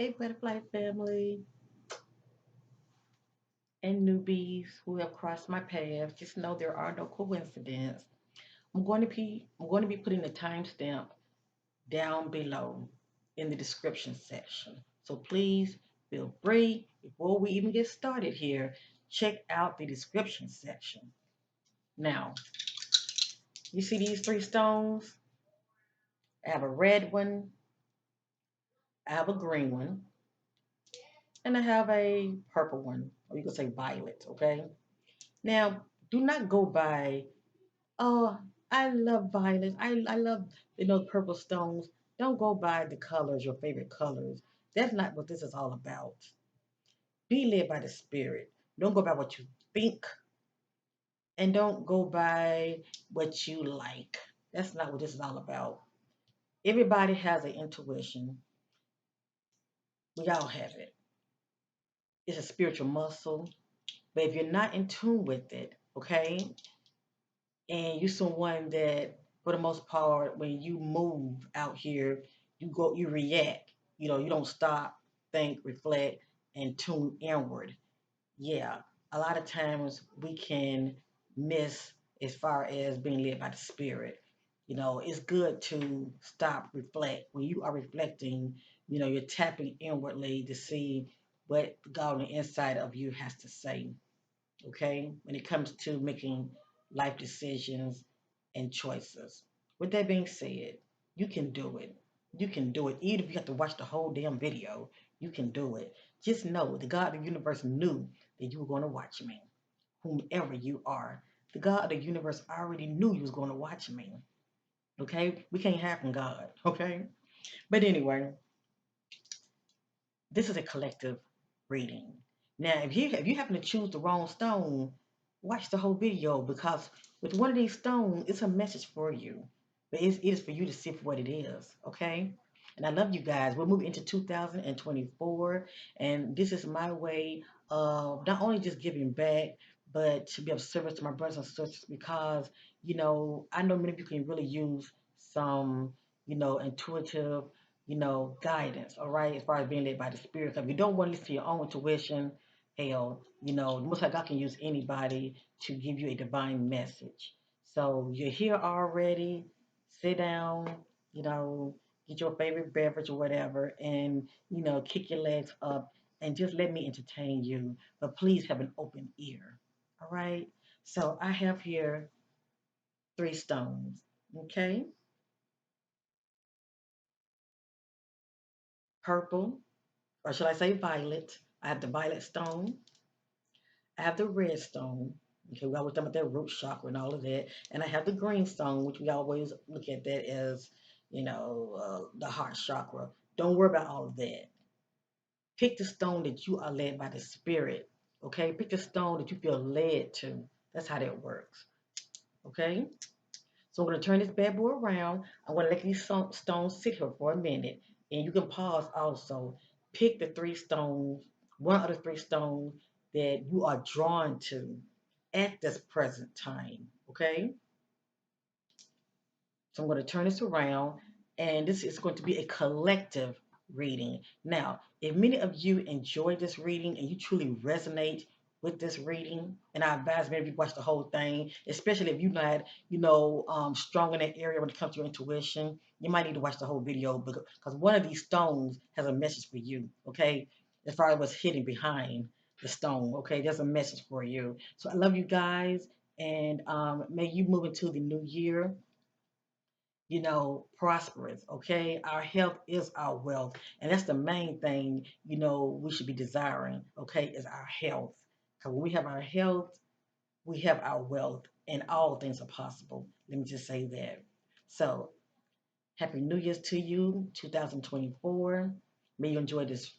Hey, Butterfly family and newbies who have crossed my path. Just know there are no coincidences. I'm going to be putting the timestamp down below in the description section. So please feel free before we even get started here. Check out the description section. Now, you see these three stones? I have a red one, I have a green one, and I have a purple one, or you could say violet. Okay. Now, do not go by. Oh, I love violets. I love purple stones. Don't go by the colors, your favorite colors. That's not what this is all about. Be led by the spirit. Don't go by what you think, and don't go by what you like. That's not what this is all about. Everybody has an intuition. We all have it. It's a spiritual muscle. But if you're not in tune with it, okay, and you're someone that for the most part when you move out here you react, you don't stop, think, reflect, and tune inward. Yeah, a lot of times we can miss as far as being led by the spirit. It's good to stop, reflect. When you are reflecting, you're tapping inwardly to see what God on the inside of you has to say. Okay, when it comes to making life decisions and choices. With that being said, you can do it. You can do it. Even if you have to watch the whole damn video, you can do it. Just know the God of the universe knew that you were going to watch me, whomever you are. The God of the universe already knew you was going to watch me. Okay, we can't hide from God. Okay, but anyway, this is a collective reading. Now, if you happen to choose the wrong stone, watch the whole video because with one of these stones, it's a message for you. But it is for you to see for what it is, okay? And I love you guys. We're moving into 2024, and this is my way of not only just giving back, but to be of service to my brothers and sisters because, I know many people can really use some, intuitive guidance, all right, as far as being led by the Spirit. Because if you don't want to listen to your own intuition, hell, most like God can use anybody to give you a divine message. So you're here already, sit down, you know, get your favorite beverage or whatever, and, kick your legs up and just let me entertain you. But please have an open ear, all right? So I have here three stones, okay? Purple, or should I say violet? I have the violet stone. I have the red stone. Okay, we always talk about that root chakra and all of that. And I have the green stone, which we always look at that as, the heart chakra. Don't worry about all of that. Pick the stone that you are led by the spirit. Okay, pick the stone that you feel led to. That's how that works. Okay, so I'm going to turn this bad boy around. I'm going to let these stones sit here for a minute. And you can pause also. Pick the three stones, one of the three stones that you are drawn to at this present time. Okay? So I'm going to turn this around, and this is going to be a collective reading. Now, if many of you enjoy this reading and you truly resonate with this reading, and I advise maybe you watch the whole thing, especially if you're not, strong in that area when it comes to your intuition, you might need to watch the whole video because one of these stones has a message for you, okay? As far as what's hidden behind the stone, okay? There's a message for you. So I love you guys, and may you move into the new year prosperous. Okay. Our health is our wealth. And that's the main thing, we should be desiring. Okay. Is our health. Because when we have our health, we have our wealth, and all things are possible. Let me just say that. So, Happy New Year's to you, 2024. May you enjoy this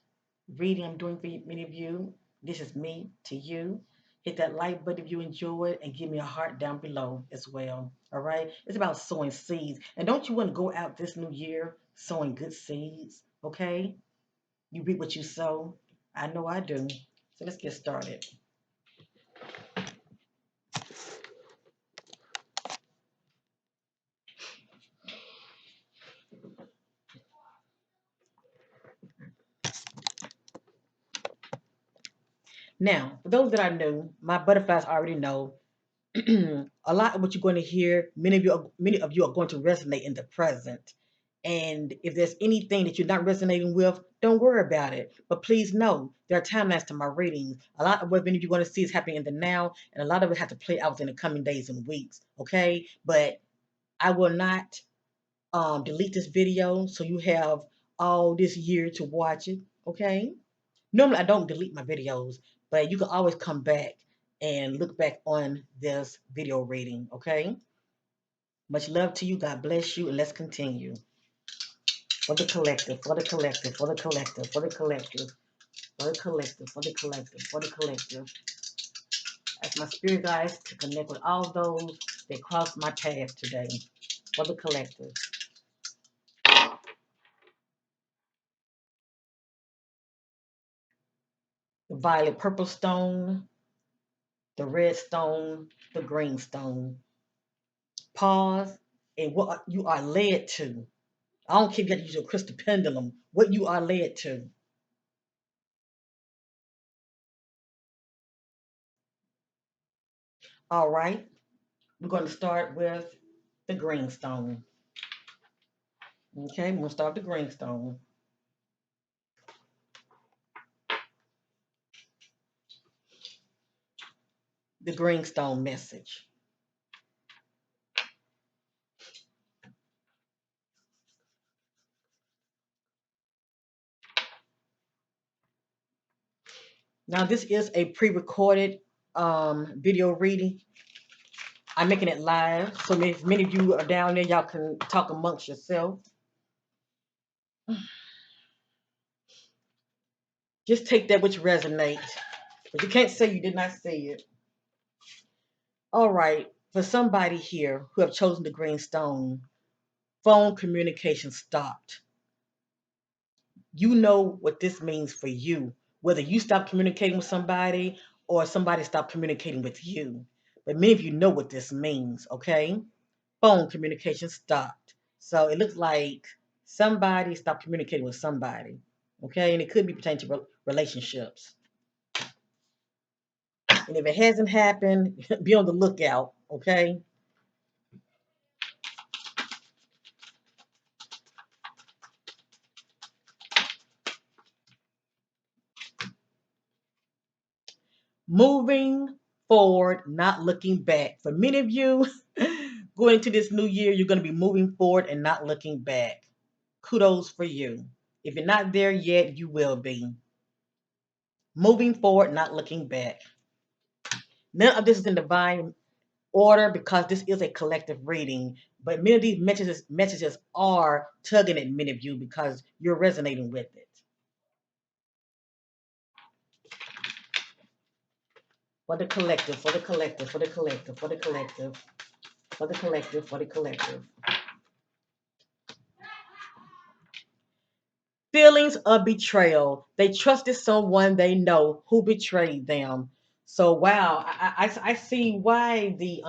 reading I'm doing for many of you. This is me to you. Hit that like button if you enjoy it and give me a heart down below as well. All right? It's about sowing seeds. And don't you want to go out this new year sowing good seeds? Okay? You reap what you sow. I know I do. So let's get started. Now, for those that are new, my butterflies already know a lot of what you're going to hear. Many of you are going to resonate in the present. And if there's anything that you're not resonating with, don't worry about it. But please know there are timelines to my readings. A lot of what many of you want to see is happening in the now, and a lot of it has to play out in the coming days and weeks. Okay, but I will not delete this video, so you have all this year to watch it. Okay. Normally, I don't delete my videos, but you can always come back and look back on this video reading. Okay. Much love to you. God bless you, and let's continue. For the collective, for the collective, for the collective, for the collective, for the collective, for the collective, for the collective. Ask my spirit guides to connect with all those that cross my path today. For the collective. The violet purple stone, the red stone, the green stone. Pause and what you are led to. I don't care if you have to use a crystal pendulum, what you are led to. All right, we're going to start with the green stone. Okay, we're going to start with the green stone. The green stone message. Now, this is a pre recorded video reading. I'm making it live, so if many of you are down there, y'all can talk amongst yourself. Just take that which resonates, but you can't say you did not see it. All right, for somebody here who have chosen the green stone, phone communication stopped. You know what this means for you, whether you stop communicating with somebody or somebody stopped communicating with you. But many of you know what this means, okay? Phone communication stopped. So it looks like somebody stopped communicating with somebody, okay? And it could be pertaining to relationships. And if it hasn't happened, be on the lookout, okay? Moving forward, not looking back. For many of you, going into this new year, you're going to be moving forward and not looking back. Kudos for you. If you're not there yet, you will be. Moving forward, not looking back. None of this is in divine order because this is a collective reading. But many of these messages are tugging at many of you because you're resonating with it. For the collective, for the collective, for the collective, for the collective, for the collective, for the collective. Feelings of betrayal. They trusted someone they know who betrayed them. So wow, I see why the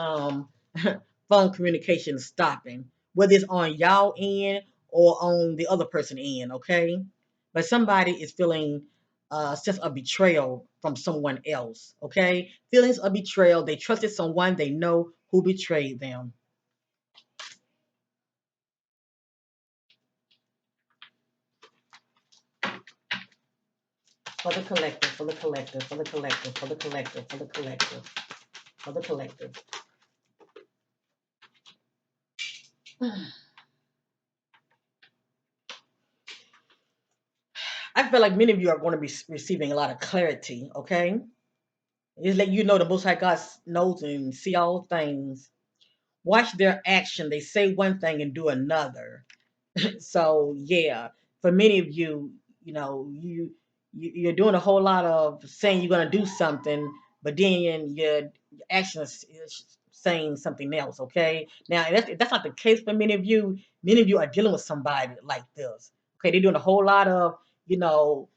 phone communication is stopping, whether it's on y'all end or on the other person end. Okay, but somebody is feeling a sense of betrayal from someone else. Okay, feelings of betrayal. They trusted someone they know who betrayed them. For the collective, for the collective, for the collective, for the collective, for the collective, for the collective. I feel like many of you are going to be receiving a lot of clarity, okay? Just let you know the Most High God knows and see all things. Watch their action. They say one thing and do another. So yeah, for many of you, you're doing a whole lot of saying you're going to do something, but then your action is saying something else. Okay, now that's not the case for many of you. Many of you are dealing with somebody like this. Okay, they're doing a whole lot of you know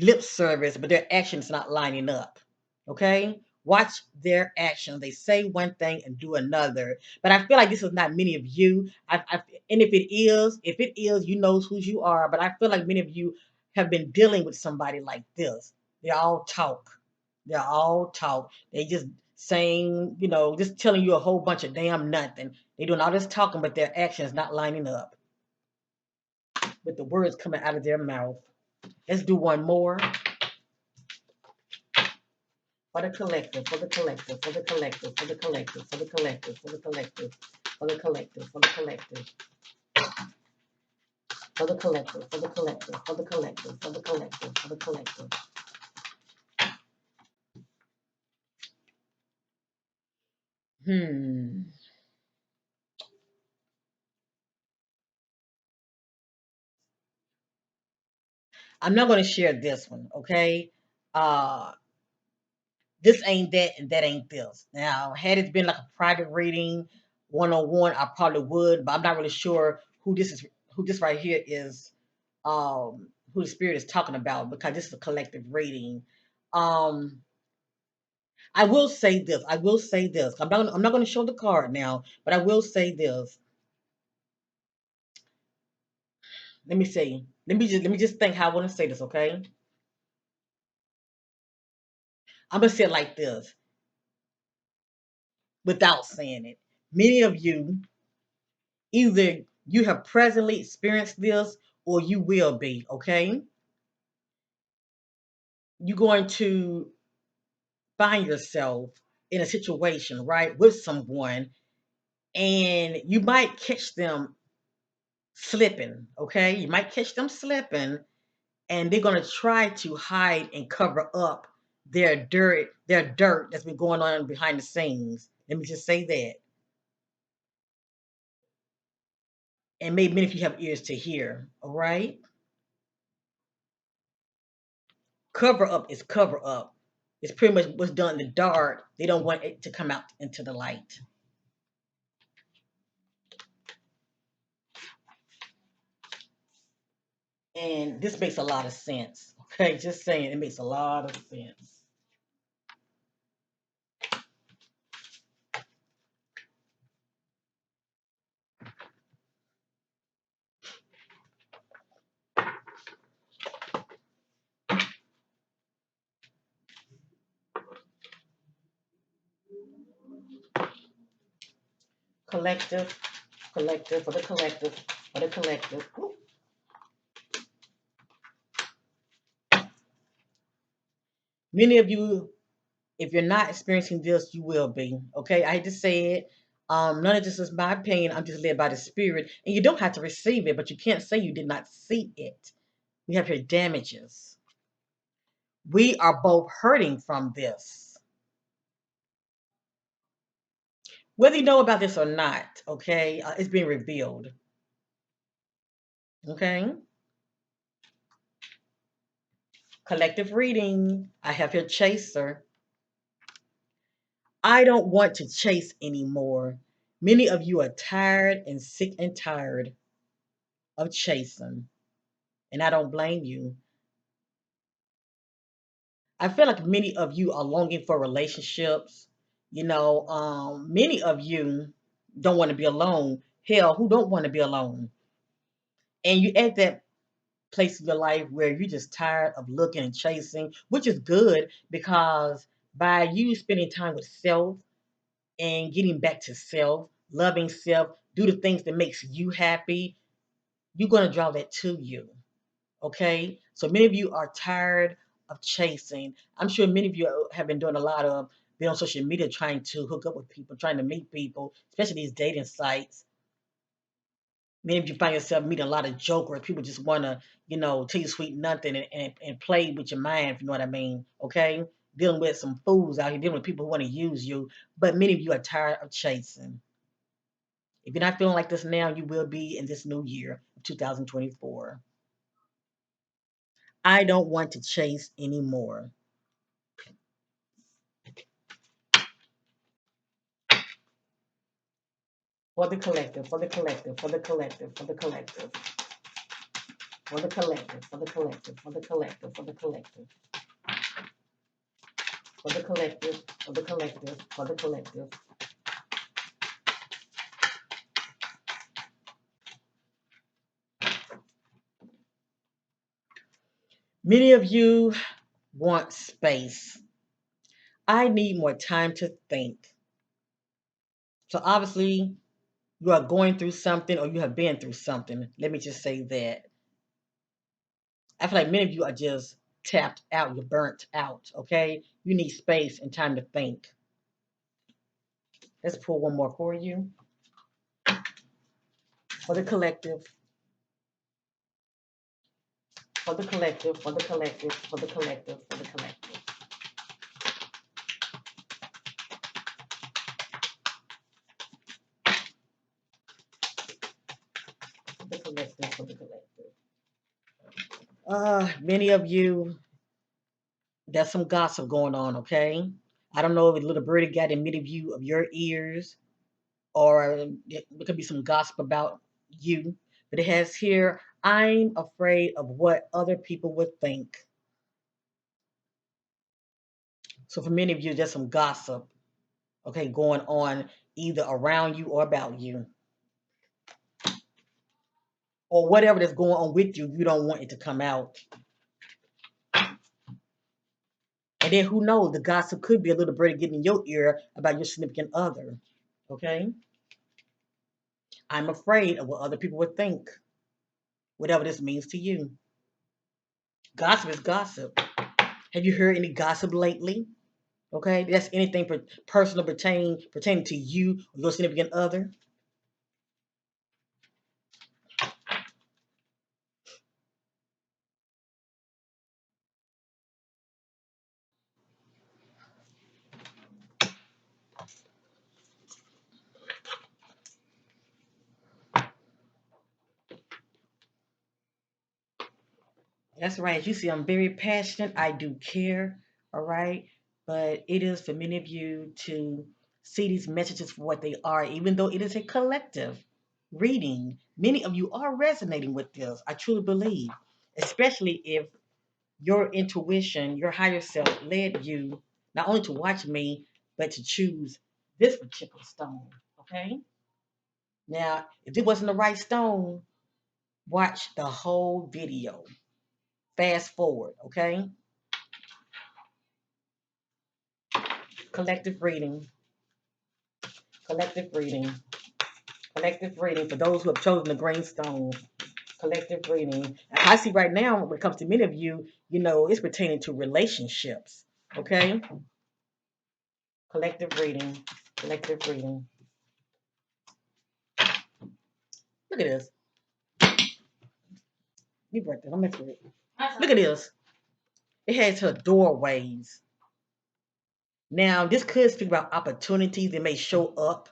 lip service, but their actions not lining up. Okay? Watch their actions. They say one thing and do another. But I feel like this is not many of you. And if it is, you know who you are. But I feel like many of you have been dealing with somebody like this. They all talk. They're all talk. They just saying, just telling you a whole bunch of damn nothing. They doing all this talking, but their actions not lining up with the words coming out of their mouth. Let's do one more for the collective, for the collective, for the collective, for the collective, for the collective, for the collective, for the collective, for the collective, for the collective, for the collective, for the collective, for the collective, for the collective. Hmm. I'm not going to share this one, okay? Uh, this ain't that and that ain't this. Now, had it been like a private reading, one on one, I probably would, but I'm not really sure who this right here is, who the spirit is talking about because this is a collective reading. Um, I will say this. I will say this. I'm not going to show the card now, but I will say this. Let me see. Let me just think how I want to say this. Okay, I'm gonna say it like this without saying it. Many of you, either you have presently experienced this or you will be. Okay, you're going to find yourself in a situation, right, with someone, and you might catch them slipping. Okay, you might catch them slipping and they're going to try to hide and cover up their dirt that's been going on behind the scenes. Let me just say that. And maybe many of you have ears to hear. All right, cover up is cover up. It's pretty much what's done in the dark. They don't want it to come out into the light. And this makes a lot of sense. Okay, just saying, it makes a lot of sense. Collective, collective, for the collective, for the collective. Many of you, if you're not experiencing this, you will be. Okay, I hate to say it. None of this is my opinion. I'm just led by the spirit, and you don't have to receive it, but you can't say you did not see it. We have here damages. We are both hurting from this, whether you know about this or not. Okay, it's being revealed. Okay, collective reading. I have here chaser. I don't want to chase anymore. Many of you are tired and sick and tired of chasing, and I don't blame you. I feel like many of you are longing for relationships. Many of you don't want to be alone. Hell, who don't want to be alone? And you at that place in your life where you're just tired of looking and chasing, which is good because by you spending time with self and getting back to self, loving self, do the things that makes you happy, you're going to draw that to you. Okay, so many of you are tired of chasing. I'm sure many of you have been doing a lot of being on social media trying to hook up with people, trying to meet people, especially these dating sites. Many of you find yourself meeting a lot of jokers. People just want to, tell you sweet nothing and play with your mind, if you know what I mean. Okay, dealing with some fools out here, dealing with people who want to use you. But many of you are tired of chasing. If you're not feeling like this now, you will be in this new year, 2024. I don't want to chase anymore. For the collective, for the collective, for the collective, for the collective, for the collective, for the collective, for the collective, for the collective, for the collective, for the collective, for the collective. Many of you want space. I need more time to think. So obviously, you are going through something or you have been through something. Let me just say that. I feel like many of you are just tapped out. You're burnt out. Okay. You need space and time to think. Let's pull one more for you. For the collective, for the collective, for the collective, for the collective, for the collective, for the collective, for the collective. Many of you, there's some gossip going on, okay? I don't know if a little birdie got in many of you of your ears, or it could be some gossip about you, but it has here, I'm afraid of what other people would think. So for many of you, there's some gossip, okay, going on either around you or about you, or whatever that's going on with you, you don't want it to come out. And then who knows, the gossip could be a little birdie getting in your ear about your significant other, okay? I'm afraid of what other people would think, whatever this means to you. Gossip is gossip. Have you heard any gossip lately? Okay, that's anything personal pertaining to you or your significant other. That's right. As you see, I'm very passionate. I do care. All right, but it is for many of you to see these messages for what they are, even though it is a collective reading. Many of you are resonating with this. I truly believe, especially if your intuition, your higher self led you not only to watch me, but to choose this particular stone. Okay? Now, if it wasn't the right stone, watch the whole video. Fast forward, okay? Collective reading, collective reading, collective reading for those who have chosen the green stone. Collective reading. I see right now, when it comes to many of you, it's pertaining to relationships. Okay? Collective reading, collective reading. Look at this. You break that. Don't mess with it. Look at this. It has her doorways. Now, this could speak about opportunities that may show up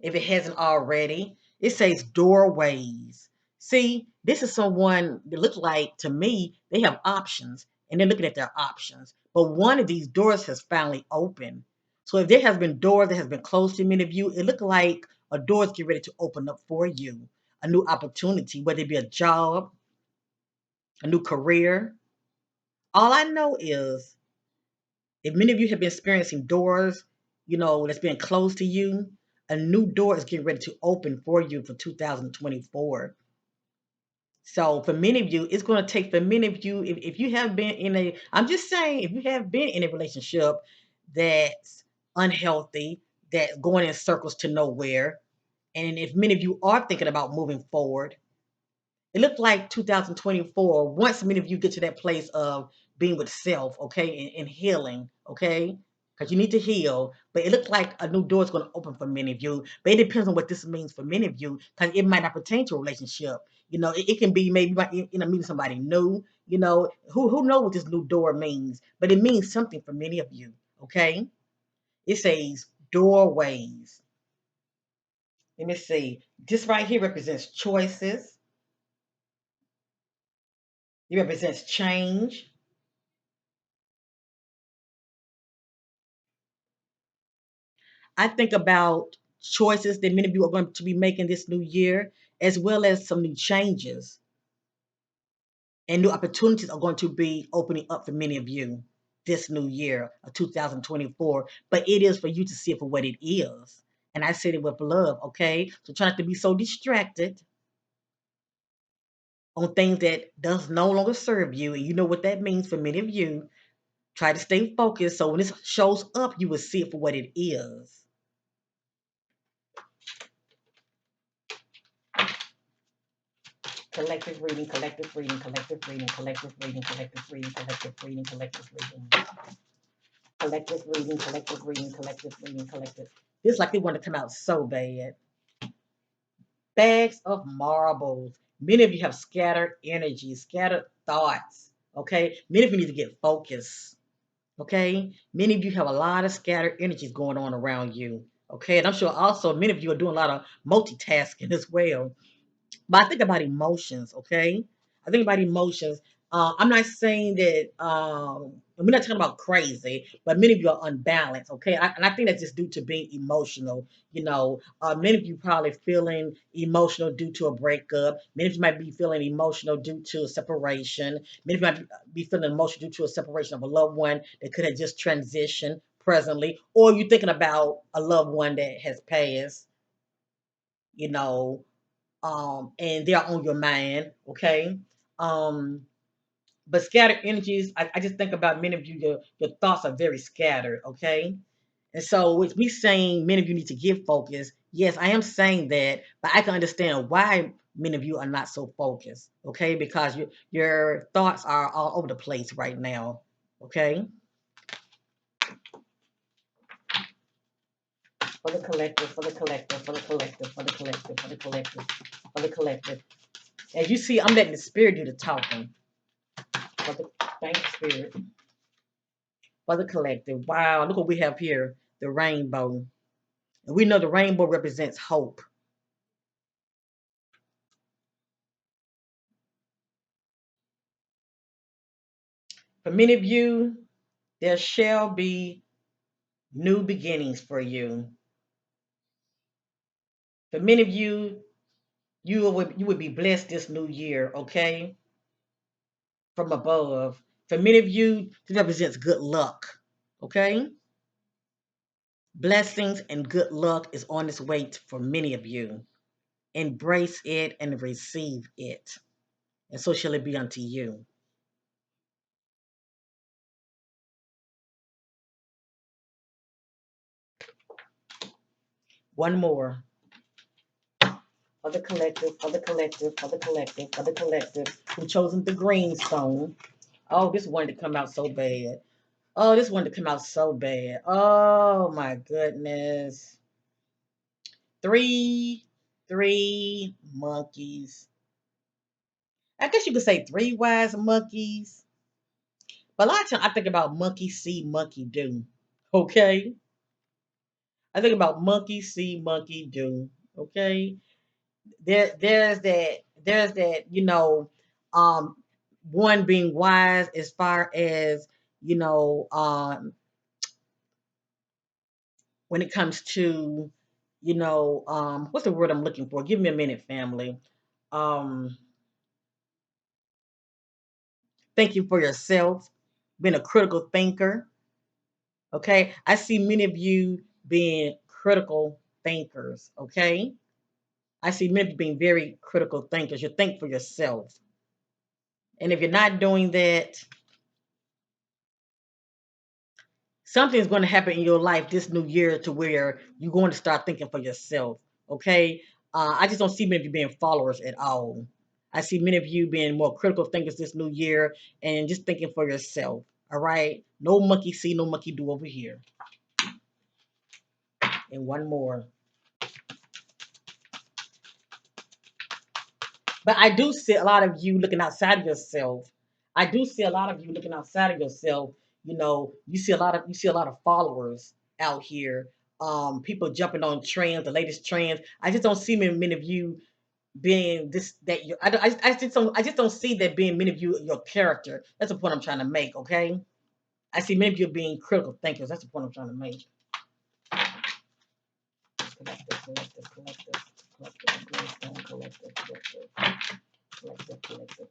if it hasn't already. It says doorways. See, this is someone that looks like, to me, they have options and they're looking at their options. But one of these doors has finally opened. So if there has been doors that has been closed to many of you, it looks like a door is getting ready to open up for you. A new opportunity, whether it be a job, a new career. All I know is if many of you have been experiencing doors, that's been closed to you, a new door is getting ready to open for you for 2024. So for many of you, it's going to take for many of you, if you have been I'm just saying, if you have been in a relationship that's unhealthy, that's going in circles to nowhere, and if many of you are thinking about moving forward, it looked like 2024, once many of you get to that place of being with self, okay, and healing, okay, because you need to heal. But it looked like a new door is going to open for many of you. But it depends on what this means for many of you, because it might not pertain to a relationship. It can be maybe meeting somebody new. Who know what this new door means, but it means something for many of you. Okay, it says doorways. Let me see. This right here represents choices. It represents change. I think about choices that many of you are going to be making this new year, as well as some new changes and new opportunities are going to be opening up for many of you this new year of 2024. But it is for you to see it for what it is. And I said it with love, okay? So try not to be so distracted on things that does no longer serve you. And you know what that means for many of you. Try to stay focused so when this shows up, you will see it for what it is. Collective reading, collective reading, collective reading, collective reading, collective reading, collective reading, collective reading, collective reading, collective reading, collective reading, collective. This like they want to come out so bad. Bags of marbles. Many of you have scattered energy, scattered thoughts. Okay. Many of you need to get focused. Okay. Many of you have a lot of scattered energies going on around you. Okay. And I'm sure also many of you are doing a lot of multitasking as well. But I think about emotions, okay? I think about emotions. I'm not saying that we're not talking about crazy, but many of you are unbalanced, okay? And I think that's just due to being emotional. Many of you probably feeling emotional due to a breakup. Many of you might be feeling emotional due to a separation. Many of you might be feeling emotional due to a separation of a loved one that could have just transitioned presently, or you're thinking about a loved one that has passed. You know, and they're on your mind, okay? Um, but scattered energies, I just think about many of you, your thoughts are very scattered, okay? And so with me saying many of you need to get focused, yes, I am saying that, but I can understand why many of you are not so focused, okay? Because your thoughts are all over the place right now, okay? For the collective, for the collective, for the collective, for the collective, for the collective, for the collective. As you see, I'm letting the spirit do the talking. For the thank you, spirit. For the collective. Wow, look what we have here. The rainbow. And we know the rainbow represents hope. For many of you, there shall be new beginnings for you. For many of you, you would be blessed this new year, okay? From above. For many of you, this represents good luck. Okay? Blessings and good luck is on its way for many of you. Embrace it and receive it. And so shall it be unto you. One more. For the collective, for the collective, for the collective, for the collective, who chosen the green stone. Oh, this wanted to come out so bad. Oh, this wanted to come out so bad. Oh my goodness. Three, three monkeys. I guess you could say three wise monkeys. But a lot of times I think about monkey see, monkey do. Okay? I think about monkey see, monkey do. Okay? There's that, um one being wise as far as, you know, when it comes to, what's the word I'm looking for? Give me a minute, family. Um, Thank you for yourself, being a critical thinker. Okay. I see many of you being critical thinkers. Okay. I see many of you being very critical thinkers. You think for yourself. And if you're not doing that, something's going to happen in your life this new year to where you're going to start thinking for yourself. Okay. I just don't see many of you being followers at all. I see many of you being more critical thinkers this new year and just thinking for yourself. All right. No monkey see, no monkey do over here. And one more. But I do see a lot of you looking outside of yourself. I do see a lot of you looking outside of yourself. You see a lot of followers out here. People jumping on trends, the latest trends. I just don't see many of you being this that you. I just don't see that being many of you your character. That's the point I'm trying to make. Okay, I see many of you being critical thinkers. That's the point I'm trying to make. Collective, collective, collective, collective, collective, collective, collective, collective, collective,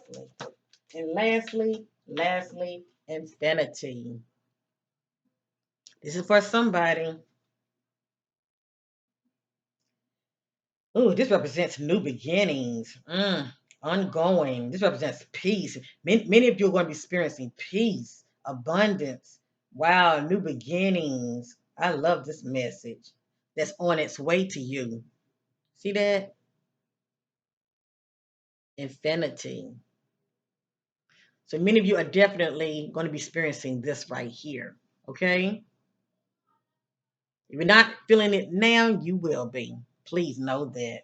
collective. And lastly, infinity. This is for somebody. Ooh, this represents new beginnings. ongoing. This represents peace. Many of you are going to be experiencing peace, abundance. Wow, new beginnings. I love this message that's on its way to you. See that? Infinity. So many of you are definitely going to be experiencing this right here. Okay? If you're not feeling it now, you will be. Please know that.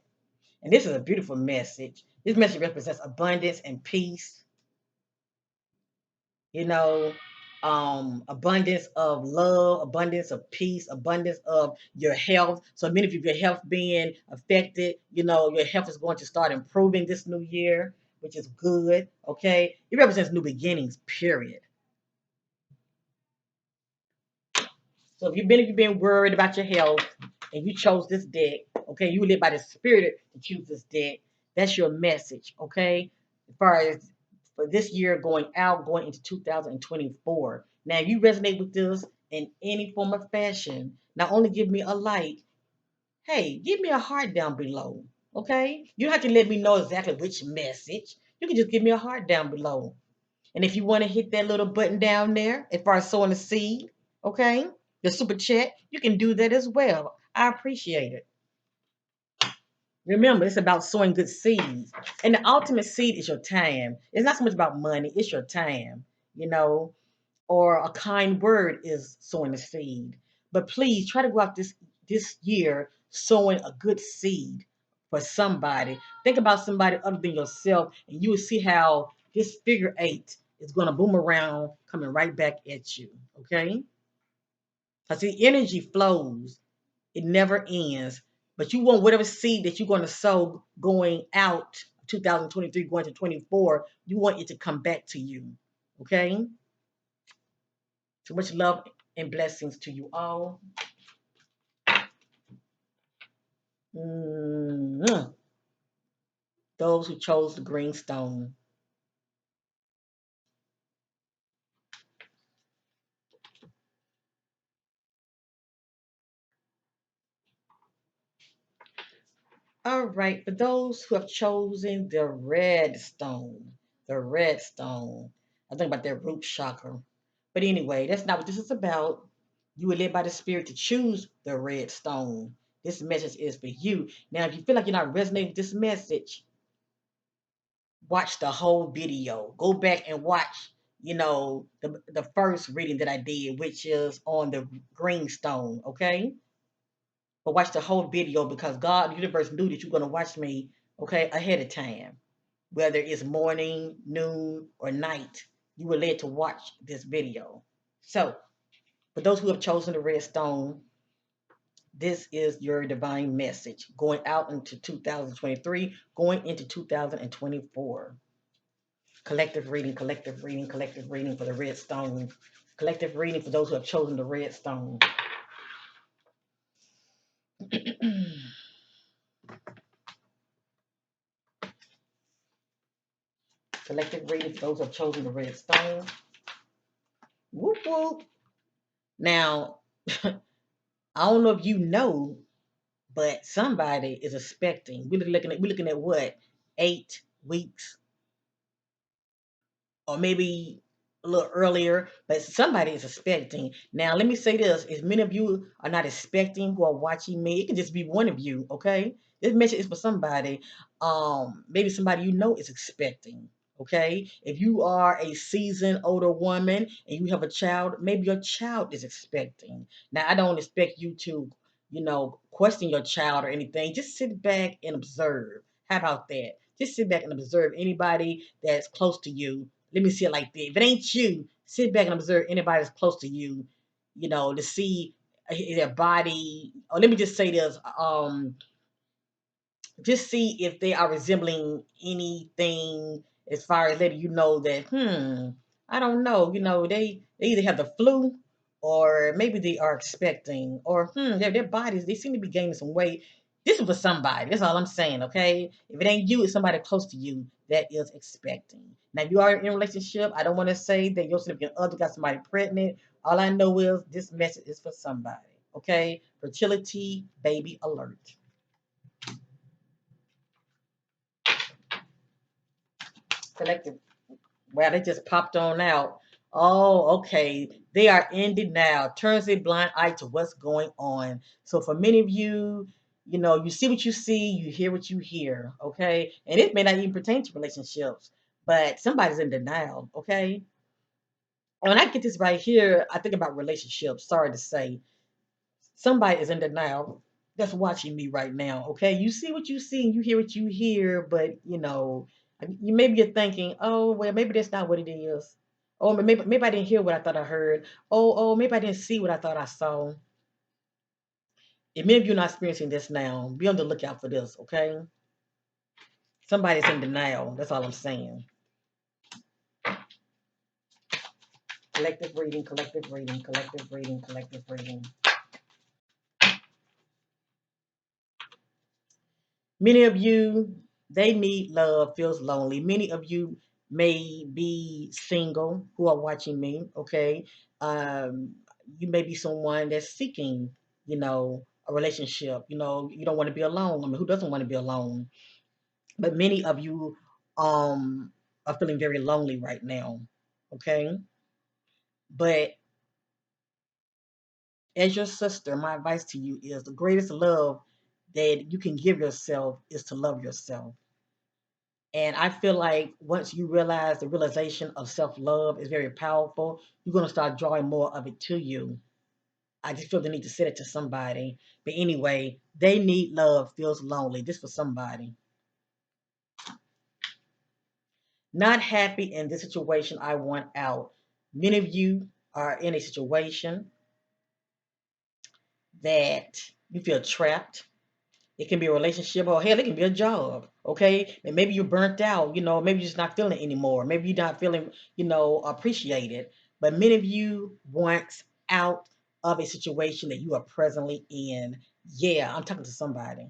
And this is a beautiful message. This message represents abundance and peace, you know, abundance of love, abundance of peace, abundance of your health. So many of you, your health being affected, your health is going to start improving this new year, which is good. Okay. It represents new beginnings, period. So if you've been worried about your health and you chose this deck, okay, you live by the spirit to choose this deck. That's your message, okay? As far as for this year going into 2024. Now, if you resonate with this in any form of fashion, not only give me a like, hey, give me a heart down below, okay? You don't have to let me know exactly which message. You can just give me a heart down below. And if you want to hit that little button down there, as far as sowing a seed, okay, the super chat, you can do that as well. I appreciate it. Remember, it's about sowing good seeds. And the ultimate seed is your time. It's not so much about money, it's your time, you know, or a kind word is sowing a seed. But please try to go out this year sowing a good seed for somebody. Think about somebody other than yourself, and you will see how this figure eight is going to boom around, coming right back at you. Okay? I see energy flows, it never ends. But you want whatever seed that you're going to sow going out 2023, going to 24, you want it to come back to you. Okay? So much love and blessings to you all. Mm-hmm. Those who chose the green stone. All right, for those who have chosen the red stone, the red stone. I think about their root chakra. But anyway, that's not what this is about. You were led by the spirit to choose the red stone. This message is for you. Now, if you feel like you're not resonating with this message, watch the whole video. Go back and watch, the first reading that I did, which is on the green stone, okay? But watch the whole video because God, the universe knew that you're going to watch me, okay, ahead of time. Whether it's morning, noon, or night, you were led to watch this video. So, for those who have chosen the red stone, this is your divine message going out into 2023, going into 2024. Collective reading, collective reading, collective reading for the red stone. Collective reading for those who have chosen the red stone. Collective reading for those who have chosen the red stone. Whoop whoop. Now, I don't know if you know, but somebody is expecting. We're looking at what? 8 weeks, or maybe a little earlier, but somebody is expecting. Now, let me say this: as many of you are not expecting who are watching me, it can just be one of you. Okay, this message is for somebody. Maybe somebody you know is expecting. Okay, if you are a seasoned older woman and you have a child, maybe your child is expecting. Now, I don't expect you to, question your child or anything. Just sit back and observe. How about that? Just sit back and observe anybody that's close to you. Let me see it like that. If it ain't you, sit back and observe anybody that's close to you, to see their body. Or let me just say this. Just see if they are resembling anything as far as letting you know that, I don't know, they either have the flu or maybe they are expecting, or their bodies, they seem to be gaining some weight. This is for somebody. That's all I'm saying, okay? If it ain't you, it's somebody close to you that is expecting. Now, if you are in a relationship, I don't want to say that your significant other got somebody pregnant. All I know is this message is for somebody, okay? Fertility baby alert. Collective. Wow, they just popped on out. Oh, okay. They are in denial, turns a blind eye to what's going on. So for many of you, you see what you see, you hear what you hear, okay? And it may not even pertain to relationships, but somebody's in denial, okay? When I get this right here, I think about relationships. Sorry to say, somebody is in denial that's watching me right now. Okay, you see what you see and you hear what you hear, but you're thinking, oh well, maybe that's not what it is. Oh, maybe I didn't hear what I thought I heard. Oh, maybe I didn't see what I thought I saw. If many of you are not experiencing this now, be on the lookout for this. Okay, somebody's in denial. That's all I'm saying. Collective reading, collective reading, collective reading, collective reading. Many of you, they need love, feels lonely. Many of you may be single who are watching me, okay? Um, you may be someone that's seeking, a relationship. You don't want to be alone. I mean, who doesn't want to be alone? But many of you are feeling very lonely right now, okay? But as your sister, my advice to you is the greatest love that you can give yourself is to love yourself. And I feel like once you realize the realization of self love is very powerful, you're going to start drawing more of it to you. I just feel the need to say it to somebody. But anyway, they need love, feels lonely. This for somebody. Not happy in this situation, I want out. Many of you are in a situation that you feel trapped. It can be a relationship or hell, it can be a job. Okay. And maybe you're burnt out, maybe you're just not feeling it anymore. Maybe you're not feeling, appreciated. But many of you want out of a situation that you are presently in. Yeah, I'm talking to somebody.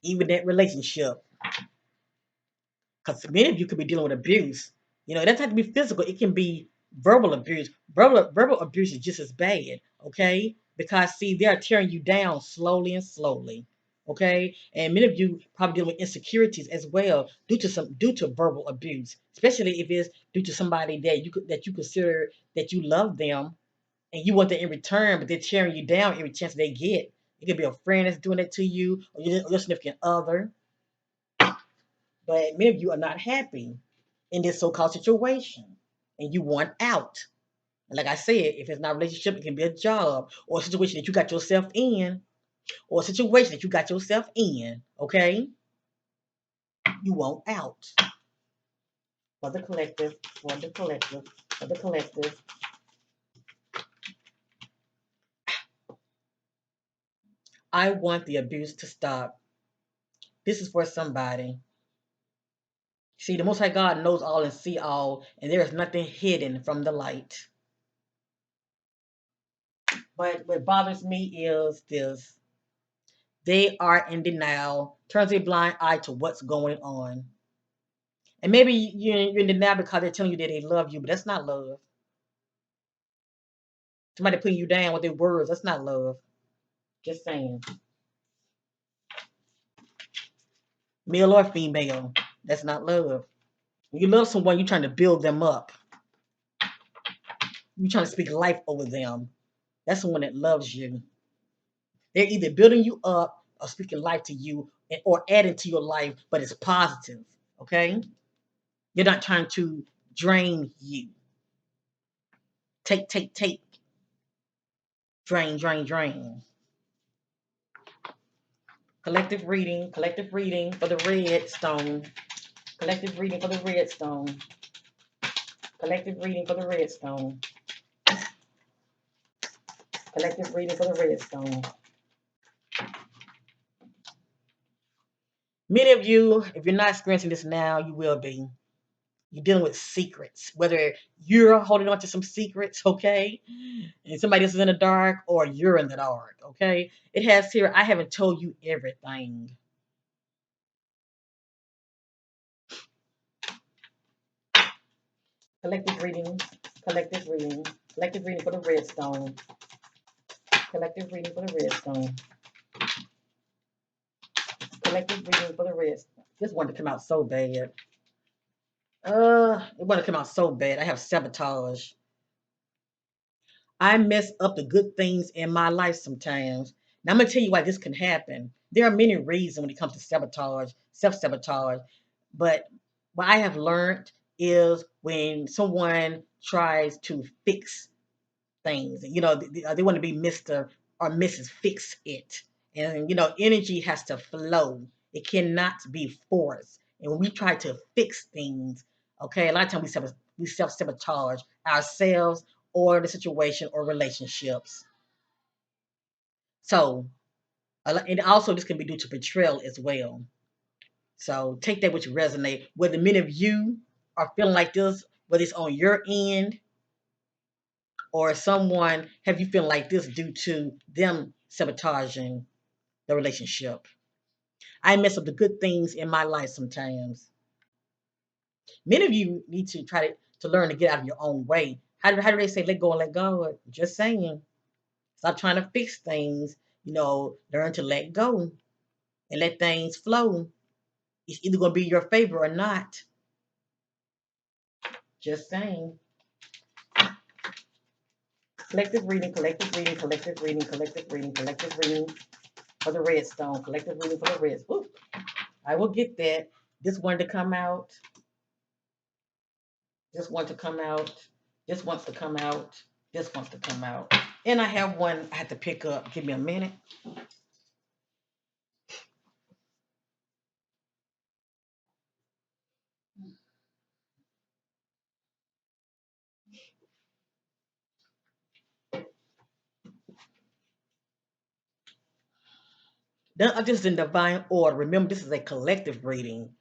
Even that relationship. Because many of you could be dealing with abuse. It doesn't have to be physical. It can be verbal abuse. Verbal abuse is just as bad, okay? Because see, they are tearing you down slowly and slowly, okay? And many of you probably dealing with insecurities as well due to verbal abuse, especially if it's due to somebody that you consider that you love them and you want that in return, but they're tearing you down every chance they get. It could be a friend that's doing it to you, or your significant other. But many of you are not happy in this so-called situation and you want out. And like I said, if it's not a relationship, it can be a job or a situation that you got yourself in or a situation that you got yourself in, okay? You want out. For the collective, for the collective, for the collective. I want the abuse to stop. This is for somebody. See, the Most High God knows all and see all, and there is nothing hidden from the light. But what bothers me is this. They are in denial, turns a blind eye to what's going on. And maybe you're in denial because they're telling you that they love you, but that's not love. Somebody putting you down with their words, that's not love. Just saying. Male or female, that's not love. When you love someone, you're trying to build them up. You're trying to speak life over them. That's the one that loves you. They're either building you up or speaking life to you or adding to your life, but it's positive. Okay? You're not trying to drain you. Take, take, take. Drain, drain, drain. Collective reading for the red stone. Collective reading for the red stone. Collective reading for the red stone. Collective reading for the red stone. Many of you, if you're not experiencing this now, you will be. You're dealing with secrets, whether you're holding on to some secrets, okay, and somebody else is in the dark, or you're in the dark, okay. It has here, I haven't told you everything. Collective reading, collective reading, collective reading for the red stone. Collective reading for the red stone. Collective reading for the rest. This one to come out so bad. It want to come out so bad. I have sabotage. I mess up the good things in my life sometimes. Now I'm gonna tell you why this can happen. There are many reasons when it comes to sabotage, self-sabotage, but what I have learned is when someone tries to fix things. They want to be Mr. or Mrs. Fix It. And, energy has to flow. It cannot be forced. And when we try to fix things, okay, a lot of times we self sabotage ourselves or the situation or relationships. So, and also this can be due to betrayal as well. So take that which resonate. Whether many of you are feeling like this, whether it's on your end or someone have you feeling like this due to them sabotaging the relationship. I mess up the good things in my life sometimes. Many of you need to try to learn to get out of your own way. How do they say let go and let go? Just saying. Stop trying to fix things. Learn to let go and let things flow. It's either going to be your favor or not. Just saying. Collective reading, collective reading, collective reading, collective reading, collective reading for the redstone. Collective reading for the redstone. I will get that. This one to come out. This one to come out. This wants to come out. This wants to come out. And I have one I had to pick up. Give me a minute. Then I just in divine order. Remember, this is a collective reading.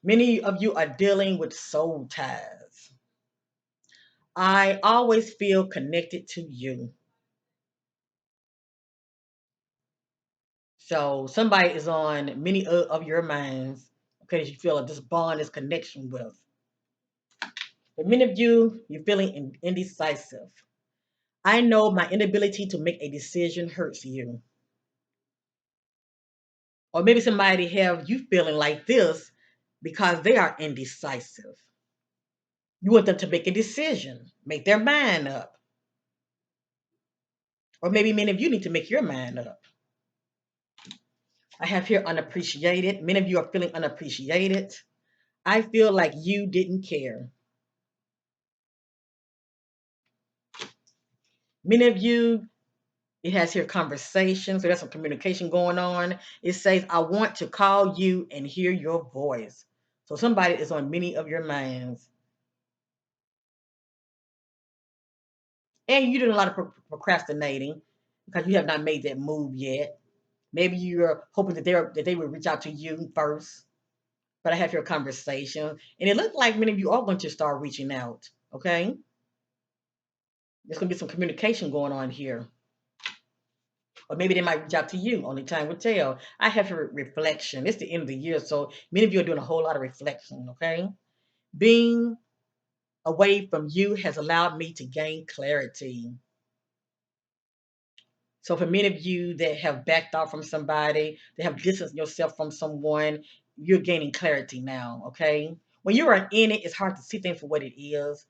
Many of you are dealing with soul ties. I always feel connected to you. So somebody is on many of your minds. Okay, that you feel this bond, this connection with. But many of you, you're feeling indecisive. I know my inability to make a decision hurts you. Or maybe somebody have you feeling like this because they are indecisive. You want them to make a decision, make their mind up. Or maybe many of you need to make your mind up. I have here unappreciated. Many of you are feeling unappreciated. I feel like you didn't care. Many of you, it has here conversation, so there's some communication going on. It says, I want to call you and hear your voice. So somebody is on many of your minds. And you're doing a lot of procrastinating because you have not made that move yet. Maybe you're hoping that they will reach out to you first. But I have your conversation, and it looks like many of you are going to start reaching out. Okay, there's going to be some communication going on here, or maybe they might reach out to you. Only time will tell. I have your reflection. It's the end of the year, so many of you are doing a whole lot of reflection. Okay, being away from you has allowed me to gain clarity. So for many of you that have backed off from somebody, that have distanced yourself from someone, you're gaining clarity now, okay? When you are in it, it's hard to see things for what it is.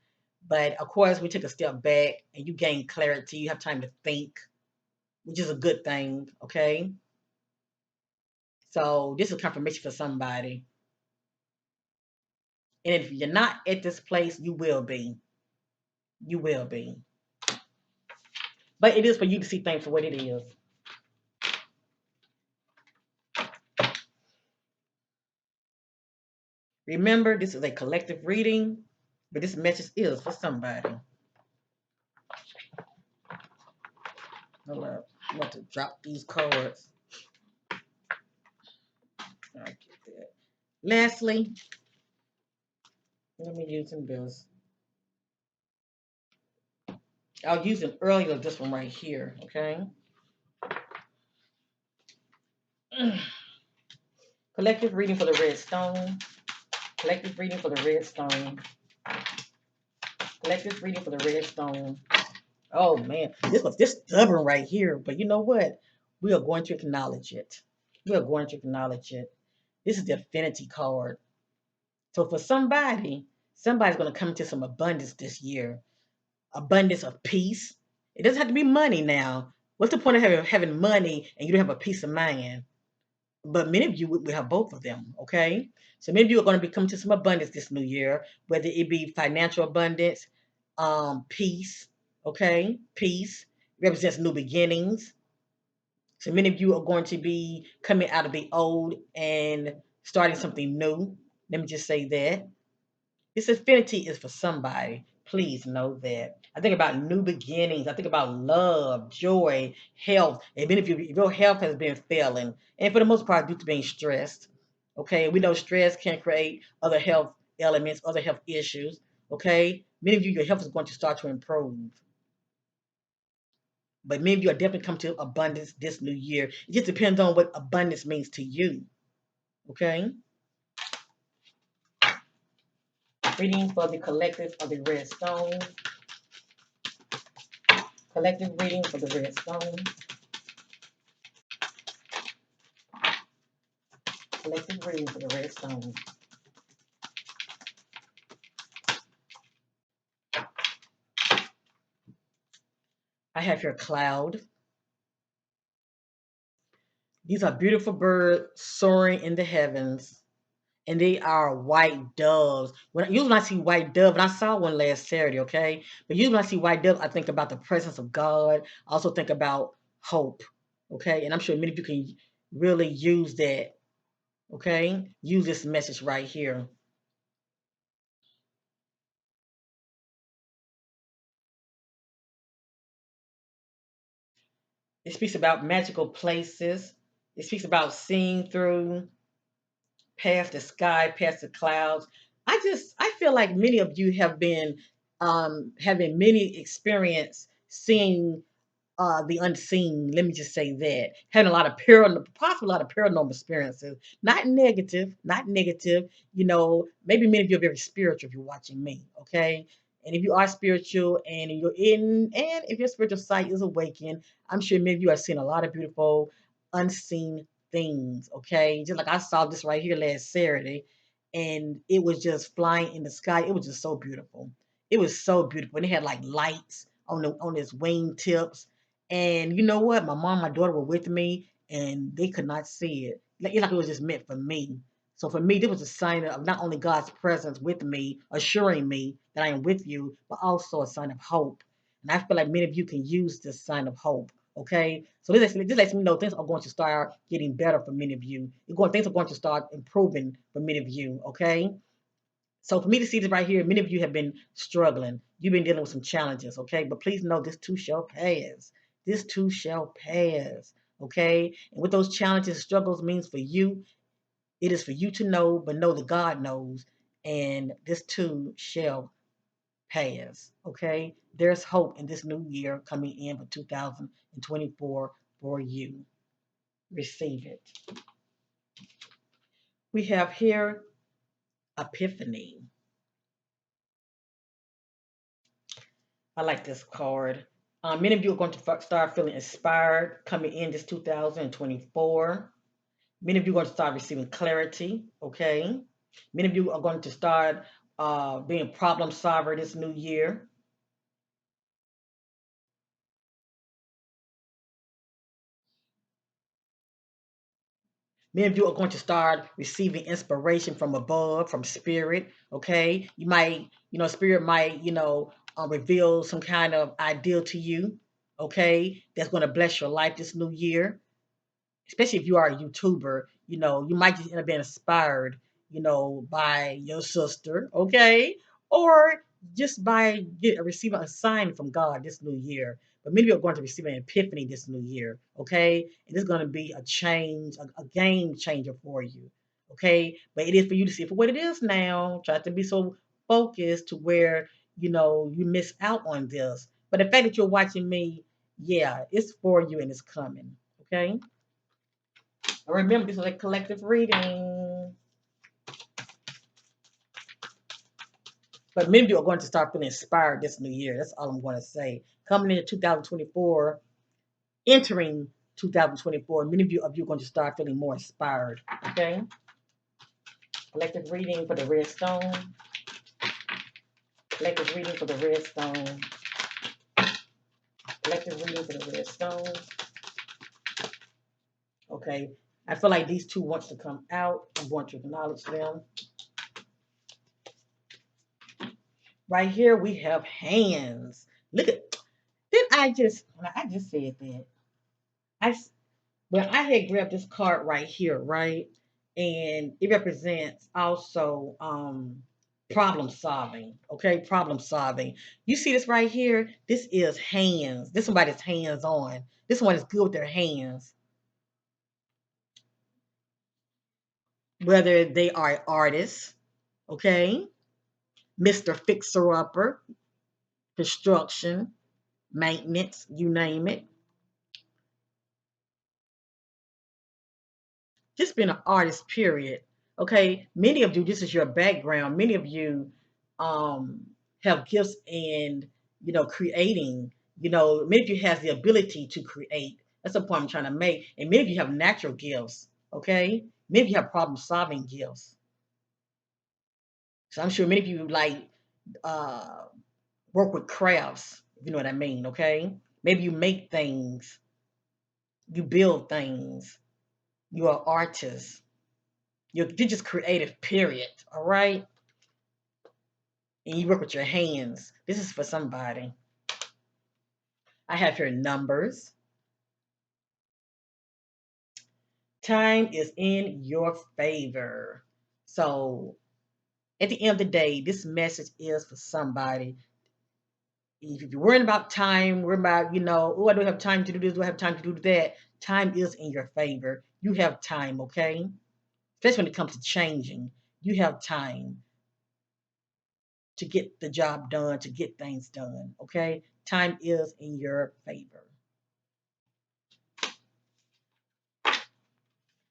But of course, we take a step back and you gain clarity. You have time to think, which is a good thing, okay? So this is confirmation for somebody. And if you're not at this place, you will be. You will be. But it is for you to see things for what it is. Remember, this is a collective reading, but this message is for somebody. Hold up. I'm about to drop these cards. I get that. Lastly, let me use some bills. I'll use them earlier, this one right here, okay? Collective reading for the red stone. Collective reading for the red stone. Collective reading for the red stone. Oh man, this was this stubborn right here, but you know what? We are going to acknowledge it. We are going to acknowledge it. This is the affinity card. So for somebody, somebody's going to come into some abundance this year. Abundance of peace. It doesn't have to be money now. What's the point of having money and you don't have a peace of mind? But many of you will have both of them, okay? So many of you are going to be coming to some abundance this new year, whether it be financial abundance, peace, okay? Peace represents new beginnings. So many of you are going to be coming out of the old and starting something new. Let me just say that. This affinity is for somebody. Please know that. I think about new beginnings. I think about love, joy, health. And many of you, your health has been failing. And for the most part, due to being stressed. Okay. We know stress can create other health elements, other health issues. Okay. Many of you, your health is going to start to improve. But many of you are definitely come to abundance this new year. It just depends on what abundance means to you. Okay. Reading for the collective of the red stone. Collective reading for the red stone. Collective reading for the red stone. I have here cloud. These are beautiful birds soaring in the heavens, and they are white doves. Usually when I see white dove, and I saw one last Saturday, okay? But usually when I see white dove, I think about the presence of God. I also think about hope, okay? And I'm sure many of you can really use that, okay? Use this message right here. It speaks about magical places. It speaks about seeing through past the sky, past the clouds. I feel like many of you have been having many experience seeing the unseen. Let me just say that having a lot of possibly a lot of paranormal experiences. Not negative, not negative. You know, maybe many of you are very spiritual if you're watching me. Okay, and if you are spiritual and if your spiritual sight is awakened, I'm sure many of you have seen a lot of beautiful unseen things. Okay, just like I saw this right here last Saturday, and it was just flying in the sky. It was just so beautiful. It was so beautiful. And it had like lights on its wing tips, and you know what? My mom and my daughter were with me, and they could not see it. Like it was just meant for me. So for me, this was a sign of not only God's presence with me, assuring me that I am with you, but also a sign of hope. And I feel like many of you can use this sign of hope. Okay, so this lets me know things are going to start getting better for many of you. Things are going to start improving for many of you. Okay, so for me to see this right here, many of you have been struggling. You've been dealing with some challenges, okay? But please know this too shall pass. This too shall pass, okay? And what those challenges, struggles means for you, it is for you to know, but know that God knows. And this too shall pass, okay? There's hope in this new year coming in for 2024 for you. Receive it. We have here Epiphany. I like this card. Many of you are going to start feeling inspired coming in this 2024. Many of you are going to start receiving clarity, okay? Many of you are going to start being problem solver this new year. Many of you are going to start receiving inspiration from above, from spirit, okay? Spirit might, reveal some kind of ideal to you, okay? That's going to bless your life this new year, especially if you are a YouTuber, you might just end up being inspired, by your sister, okay? Or just by receiving a sign from God this new year. But many are going to receive an epiphany this new year, okay? And it's going to be a change, a game changer for you, okay? But it is for you to see it for what it is now. Try to be so focused to where, you miss out on this. But the fact that you're watching me, yeah, it's for you and it's coming, okay? Remember, this is a collective reading. But many of you are going to start feeling inspired this new year. That's all I'm going to say. Coming into 2024, entering 2024. Many of you are going to start feeling more inspired. Okay. Collective reading for the red stone. Collective reading for the red stone. Collective reading for the red stone. Okay. I feel like these two wants to come out. I'm going to acknowledge them. Right here we have hands. Look at. Did I just said that. I Well, I had grabbed this card right here, right? And it represents also problem solving. Okay, problem solving. You see this right here? This is hands. This somebody's hands on. This one is good with their hands. Whether they are artists, okay, Mr. Fixer Upper, construction, maintenance, you name it. Just being an artist, period. Okay, many of you, this is your background. Many of you um, have gifts in, creating. Many of you has the ability to create. That's the point I'm trying to make. And many of you have natural gifts. Okay, many of you have problem solving gifts. So I'm sure many of you like uh, work with crafts. If you know what I mean. Okay, maybe you make things, you build things. You are artists. You're just creative, period. All right. And you work with your hands. This is for somebody. I have here numbers. Time is in your favor. So at the end of the day, this message is for somebody. If you're worrying about time, worrying about, oh, I don't have time to do this, do I have time to do that? Time is in your favor. You have time, okay? Especially when it comes to changing. You have time to get the job done, to get things done, okay? Time is in your favor.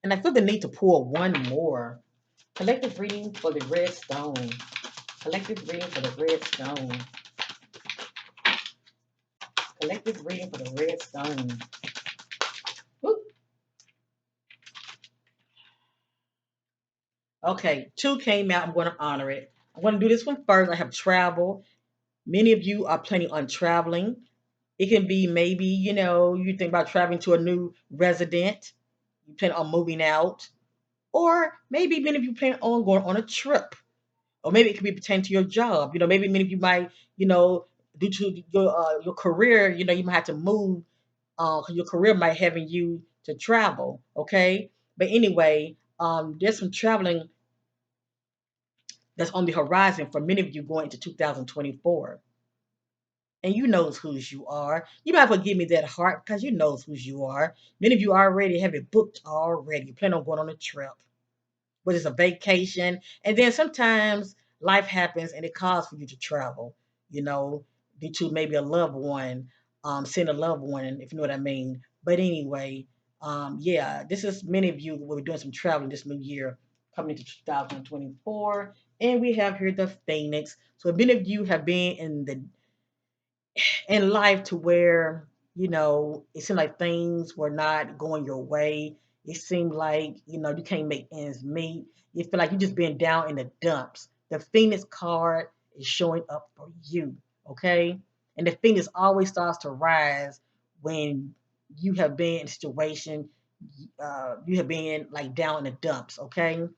And I feel the need to pull one more. Collective reading for the red stone. Collective reading for the red stone. Collective reading for the red stone. Woo. Okay, two came out. I'm going to honor it. I'm going to do this one first. I have travel. Many of you are planning on traveling. It can be maybe, you think about traveling to a new resident. You plan on moving out. Or maybe many of you plan on going on a trip. Or maybe it could be pertaining to your job. Maybe many of you might, due to your career, you might have to move. 'Cause your career might having you to travel. Okay, but anyway, there's some traveling that's on the horizon for many of you going into 2024. And you knows whose you are. You might as well give me that heart because you knows whose you are. Many of you already have it booked already. You plan on going on a trip, whether it's a vacation. And then sometimes life happens and it calls for you to travel, you know, due to maybe a loved one, send a loved one, if you know what I mean. But anyway, yeah, this is many of you will be doing some traveling this new year coming into 2024. And we have here the Phoenix. So many of you have been in life to where it seemed like things were not going your way. It seemed like you can't make ends meet. You feel like you're just being down in the dumps. The Phoenix card is showing up for you, okay? And the Phoenix always starts to rise when you have been in a situation, you have been like down in the dumps, okay? And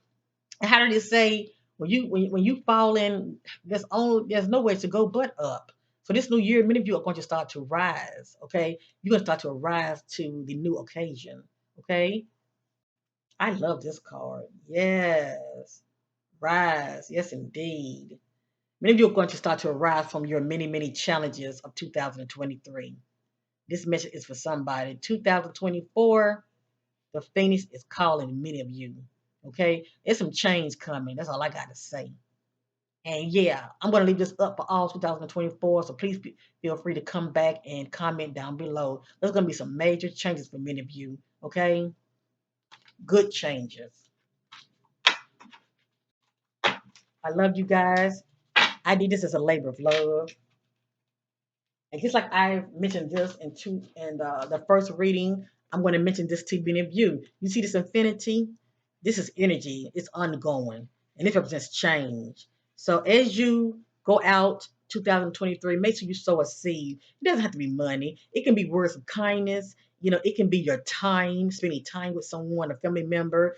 how did it say when you fall in, there's nowhere to go but up. So this new year, many of you are going to start to rise. Okay, you're going to start to rise to the new occasion. Okay, I love this card. Yes, rise. Yes, indeed. Many of you are going to start to arise from your many challenges of 2023. This message is for somebody. 2024, the Phoenix is calling many of you. Okay, there's some change coming. That's all I got to say. And yeah, I'm going to leave this up for all 2024. So please feel free to come back and comment down below. There's going to be some major changes for many of you. Okay, good changes. I love you guys. I did this as a labor of love. And just like I mentioned this in the first reading, I'm going to mention this to many of you. You see this infinity? This is energy. It's ongoing, and it represents change. So as you go out 2023, make sure you sow a seed. It doesn't have to be money. It can be words of kindness. It can be your time, spending time with someone, a family member,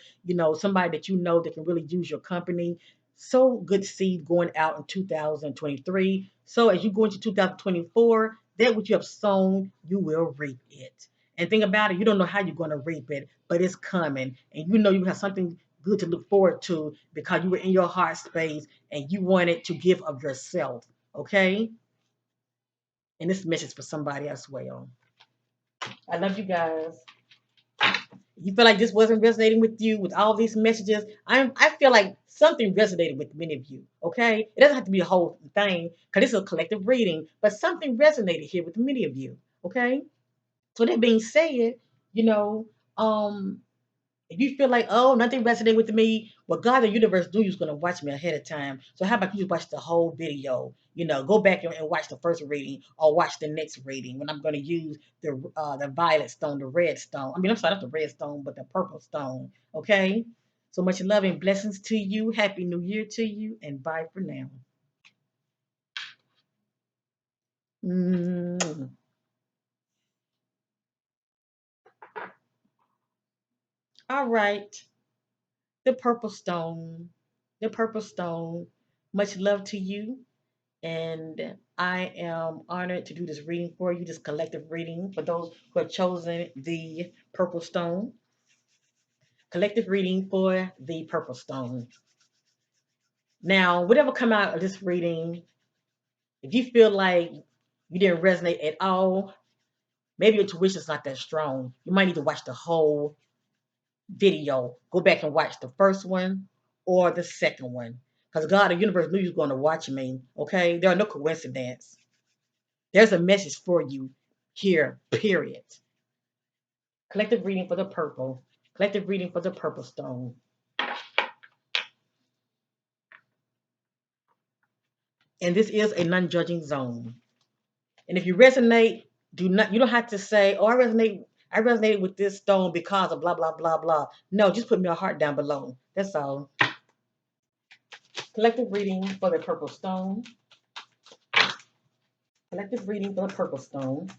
somebody that you know that can really use your company. So good seed going out in 2023. So as you go into 2024, that which you have sown, you will reap it. And think about it, you don't know how you're going to reap it, but it's coming. And you have something good to look forward to because you were in your heart space and you wanted to give of yourself. Okay? And this message for somebody as well. I love you guys. You feel like this wasn't resonating with you with all these messages, I feel like something resonated with many of you. Okay, it doesn't have to be a whole thing because this is a collective reading, but something resonated here with many of you. Okay, so that being said, you know, um, if you feel like, oh, nothing resonated with me, well, God, the universe knew you was going to watch me ahead of time. So how about you watch the whole video? Go back and watch the first reading or watch the next reading when I'm going to use the violet stone, the red stone. I mean, I'm sorry, not the red stone, but the purple stone. Okay? So much love and blessings to you. Happy New Year to you, and bye for now. Mm. All right. The purple stone. The purple stone. Much love to you. And I am honored to do this reading for you, this collective reading for those who have chosen the Purple Stone. Collective reading for the Purple Stone. Now, whatever come out of this reading, if you feel like you didn't resonate at all, maybe your intuition is not that strong. You might need to watch the whole video. Go back and watch the first one or the second one. Because God, the universe knew you was going to watch me. Okay? There are no coincidences. There's a message for you here, period. Collective reading for the purple. Collective reading for the purple stone. And this is a non-judging zone. And if you resonate, you don't have to say, oh, I resonated with this stone because of blah blah blah blah. No, just put me a heart down below. That's all. Collective reading for the purple stone. Collective reading for the purple stone.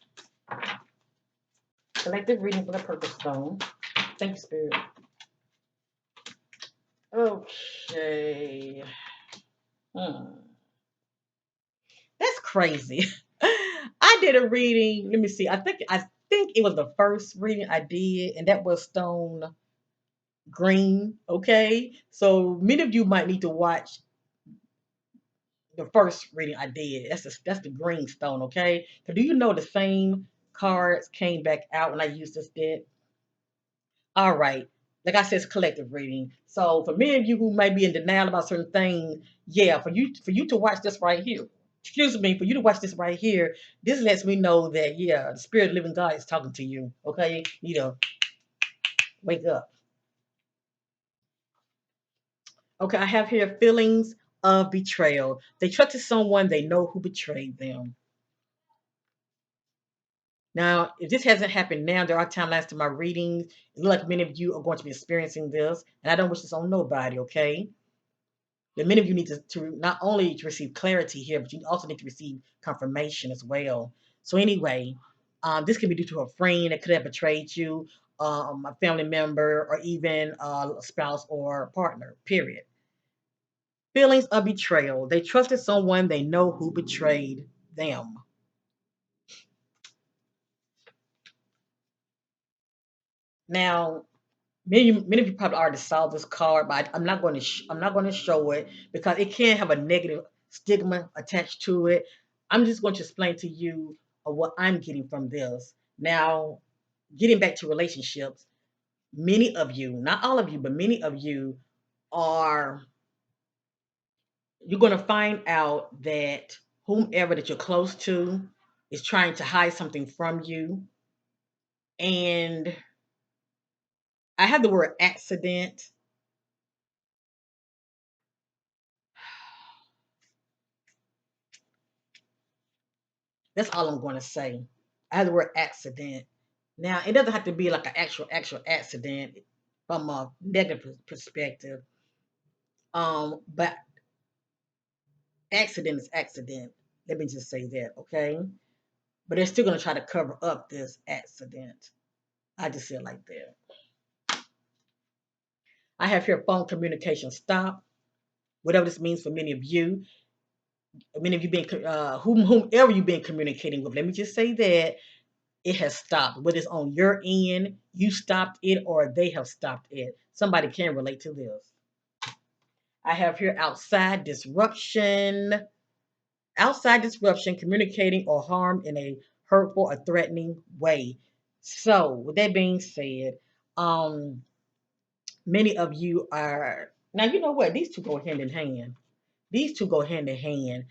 Collective reading for the purple stone. Thank you, Spirit. Okay. Hmm. That's crazy. I did a reading. Let me see. I think it was the first reading I did, and that was Stone Green. Okay, so many of you might need to watch the first reading I did. That's the green stone. Okay, so do you know the same cards came back out when I used this deck? All right. Like I said, it's collective reading. So for many of you who may be in denial about certain things, yeah, for you to watch this right here. Excuse me, for you to watch this right here, this lets me know that yeah, the spirit of the living God is talking to you. Okay, you know, wake up. Okay, I have here feelings of betrayal. They trusted someone they know who betrayed them. Now, if this hasn't happened now, there are timelines to my readings. It looks like many of you are going to be experiencing this, and I don't wish this on nobody. Okay, that many of you need to not only to receive clarity here, but you also need to receive confirmation as well. So anyway, this can be due to a friend that could have betrayed you, a family member, or even a spouse or partner. Period. Feelings of betrayal. They trusted someone they know who betrayed them. Now, many of you probably already saw this card, but I'm not going to I'm not going to show it because it can have a negative stigma attached to it. I'm just going to explain to you what I'm getting from this. Now, getting back to relationships, many of you, not all of you, but many of you are you're going to find out that whomever that you're close to is trying to hide something from you. And I have the word accident. That's all I'm going to say. I have the word accident. Now, it doesn't have to be like an actual accident from a negative perspective. But accident is accident. Let me just say that, okay? But they're still gonna try to cover up this accident. I just say it like that. I have here phone communication stop. Whatever this means for many of you been whomever you've been communicating with. Let me just say that it has stopped. Whether it's on your end, you stopped it, or they have stopped it. Somebody can relate to this. I have here outside disruption. Outside disruption, communicating or harm in a hurtful or threatening way. So, with that being said, um, many of you are now. You know what? These two go hand in hand. These two go hand in hand.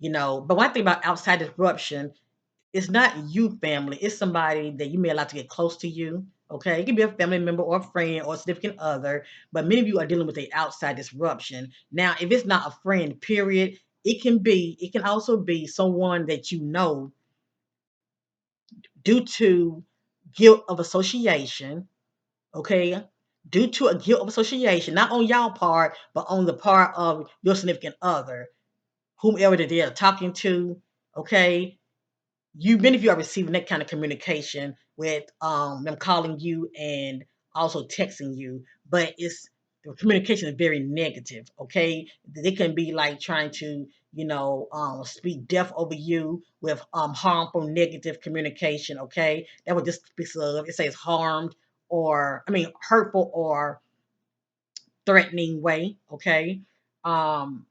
But one thing about outside disruption, it's not you, family. It's somebody that you may allow to get close to you. Okay, it can be a family member or a friend or a significant other, but many of you are dealing with a outside disruption. Now, if it's not a friend, period, it can also be someone that you know due to guilt of association. Okay, due to a guilt of association, not on y'all part, but on the part of your significant other, whomever that they are talking to. Okay, many of you are receiving that kind of communication with them calling you and also texting you, but it's the communication is very negative. Okay, they can be like trying to speak death over you with harmful negative communication. Okay, that what this speaks of. It says harmed, or I mean hurtful or threatening way. Okay. um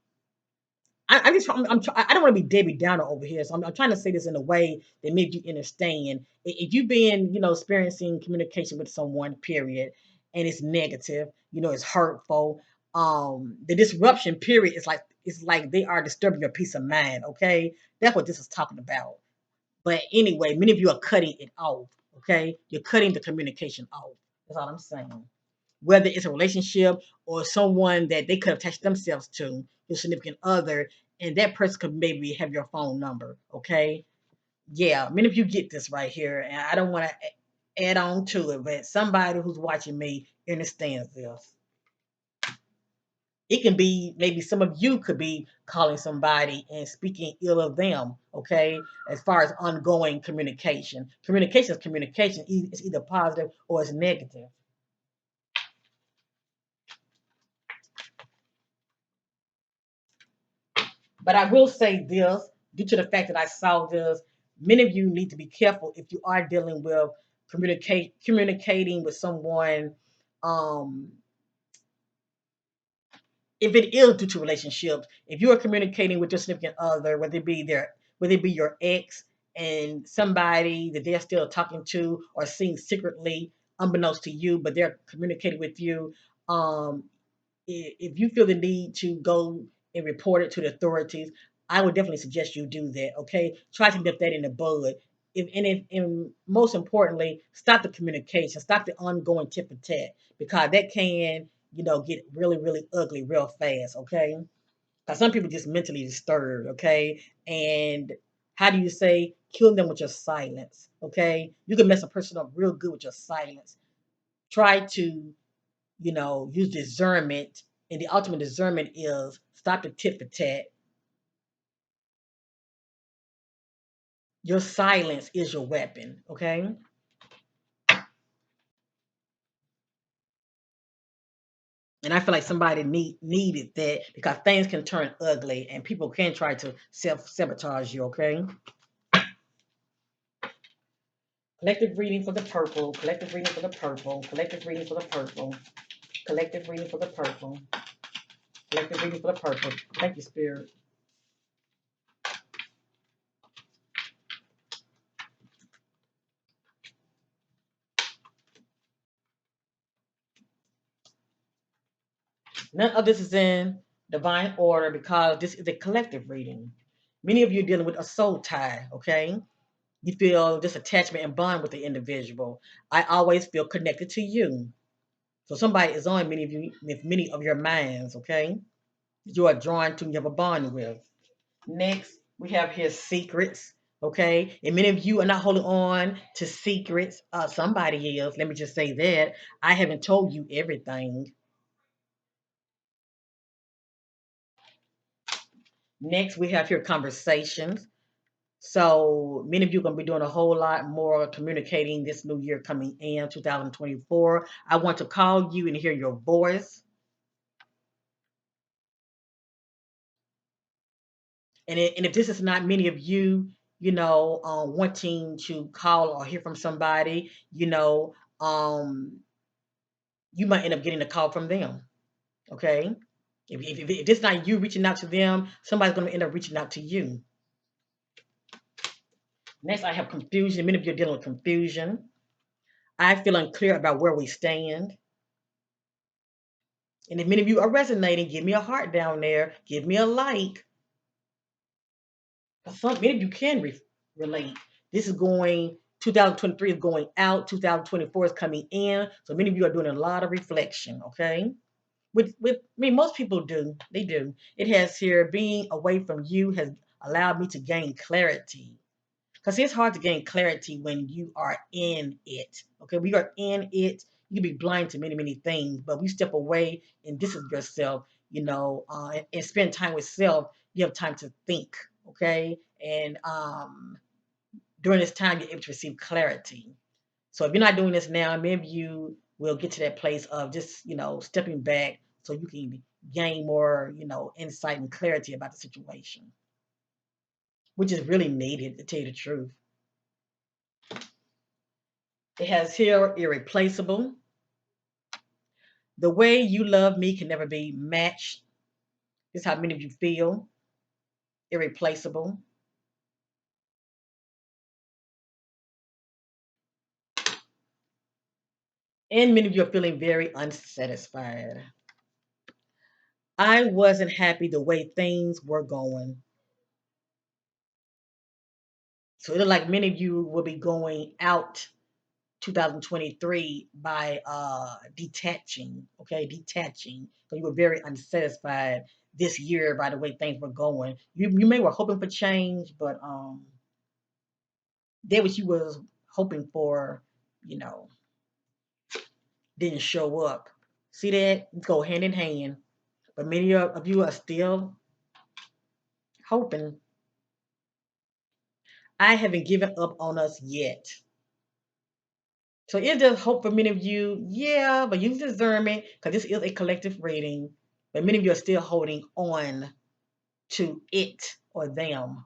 I don't want to be Debbie Downer over here, so I'm trying to say this in a way that makes you understand. If you've been, experiencing communication with someone, period, and it's negative, it's hurtful. The disruption, period, is like it's like they are disturbing your peace of mind. Okay, that's what this is talking about. But anyway, many of you are cutting it off. Okay, you're cutting the communication off. That's all I'm saying. Whether it's a relationship or someone that they could attach themselves to, your significant other, and that person could maybe have your phone number. Okay. Yeah, many of you get this right here, and I don't want to add on to it, but somebody who's watching me understands this. It can be maybe some of you could be calling somebody and speaking ill of them. Okay, as far as ongoing communication, communication is communication. It's either positive or it's negative. But I will say this, due to the fact that I saw this, many of you need to be careful if you are dealing with communicating with someone. Um, if it is due to relationships, if you are communicating with your significant other, whether it be your ex and somebody that they're still talking to or seeing secretly, unbeknownst to you, but they're communicating with you, um, if you feel the need to go and report it to the authorities, I would definitely suggest you do that. Okay, try to nip that in the bud. And most importantly, stop the communication, stop the ongoing tip for tat, because that can get really really ugly real fast. Okay, because some people just mentally disturbed. Okay, and how do you say kill them with your silence? Okay, you can mess a person up real good with your silence. Try to use discernment. And the ultimate discernment is stop the tit for tat. Your silence is your weapon. Okay. And I feel like somebody needed that because things can turn ugly and people can try to self sabotage you. Okay. Collective reading for the purple. Collective reading for the purple. Collective reading for the purple. Collective reading for the purple. Collective reading for the purple. Thank you, Spirit. None of this is in divine order because this is a collective reading. Many of you are dealing with a soul tie, okay? You feel this attachment and bond with the individual. I always feel connected to you. So somebody is on many of you, with many of your minds, okay? You are drawn to, you have a bond with. Next, we have here secrets. Okay, and many of you are not holding on to secrets. Somebody is. Let me just say that I haven't told you everything. Next, we have here conversations. So many of you are going to be doing a whole lot more communicating this new year coming in 2024. I want to call you and hear your voice. And if this is not many of you, wanting to call or hear from somebody, you might end up getting a call from them. Okay. If it's not you reaching out to them, somebody's going to end up reaching out to you. Next, I have confusion. Many of you are dealing with confusion. I feel unclear about where we stand. And if many of you are resonating, give me a heart down there. Give me a like. Many of you can relate. This is going, 2023 is going out, 2024 is coming in. So many of you are doing a lot of reflection, okay? Most people do. They do. It has here, being away from you has allowed me to gain clarity. Because it's hard to gain clarity when you are in it. Okay, we are in it. You can be blind to many, many things, but we step away and distance yourself, and spend time with self. You have time to think. Okay, and during this time, you're able to receive clarity. So if you're not doing this now, maybe you will get to that place of just, stepping back so you can gain more, insight and clarity about the situation, which is really needed to tell you the truth. It has here irreplaceable. The way you love me can never be matched. This is how many of you feel. Irreplaceable. And many of you are feeling very unsatisfied. I wasn't happy the way things were going. So it looks like many of you will be going out 2023 by detaching. Okay, detaching. So you were very unsatisfied this year by the way things were going. You may were hoping for change, but that what you was hoping for, you know, didn't show up. See that? Go hand in hand. But many of you are still hoping. I haven't given up on us yet. So it's just hope for many of you. Yeah, but use discernment because this is a collective reading. But many of you are still holding on to it or them.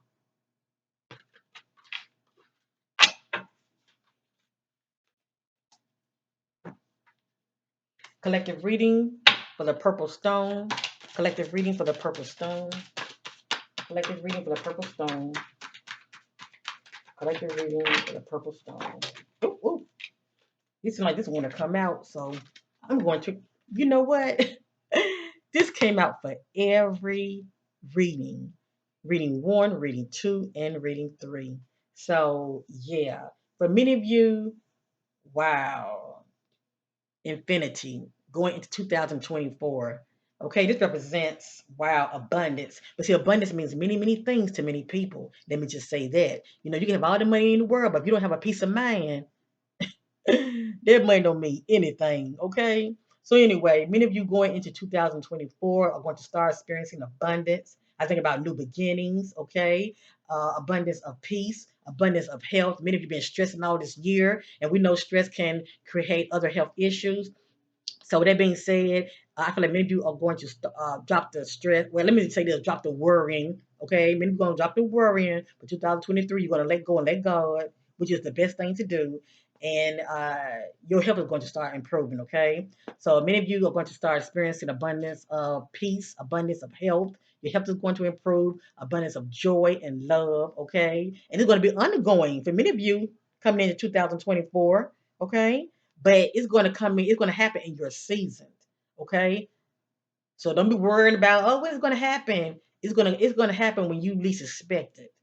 Collective reading for the purple stone. Collective reading for the purple stone. Collective reading for the purple stone. Collective reading for the purple stone. Ooh, ooh. This seems like this one to come out, so I'm going to. You know what? This came out for every reading. Reading one, reading two, and reading three. So yeah, for many of you, wow, infinity going into 2024. Okay, this represents wow abundance. But see, abundance means many, many things to many people. Let me just say that. You can have all the money in the world, but if you don't have a peace of mind, that money don't mean anything, okay? So anyway, many of you going into 2024 are going to start experiencing abundance. I think about new beginnings, okay? Abundance of peace, abundance of health. Many of you been stressing all this year, and we know stress can create other health issues. So with that being said, I feel like many of you are going to drop the stress. Well, let me say this: drop the worrying. Okay, many of you are going to drop the worrying. For 2023, you're going to let go and let God, which is the best thing to do. And your health is going to start improving. Okay, so many of you are going to start experiencing abundance of peace, abundance of health. Your health is going to improve, abundance of joy and love. Okay, and it's going to be undergoing for many of you coming into 2024. Okay, but it's going to come in, it's going to happen in your season. Okay. So don't be worrying about, oh, what's going to happen. It's going to happen when you least expect it.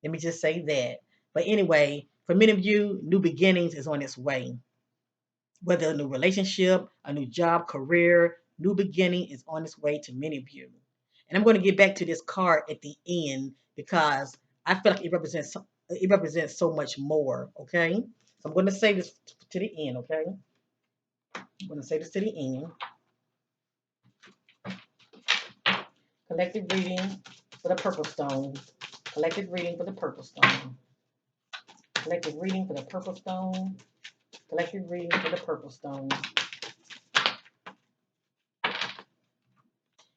Let me just say that. But anyway, for many of you, new beginnings is on its way. Whether a new relationship, a new job, career, new beginning is on its way to many of you. And I'm going to get back to this card at the end because I feel like it represents it represents so much more. Okay, so I'm going to say this to the end. Okay, I'm going to say this to the end. Collective reading for the purple stone. Collective reading for the purple stone. Collective reading for the purple stone. Collective reading for the purple stone.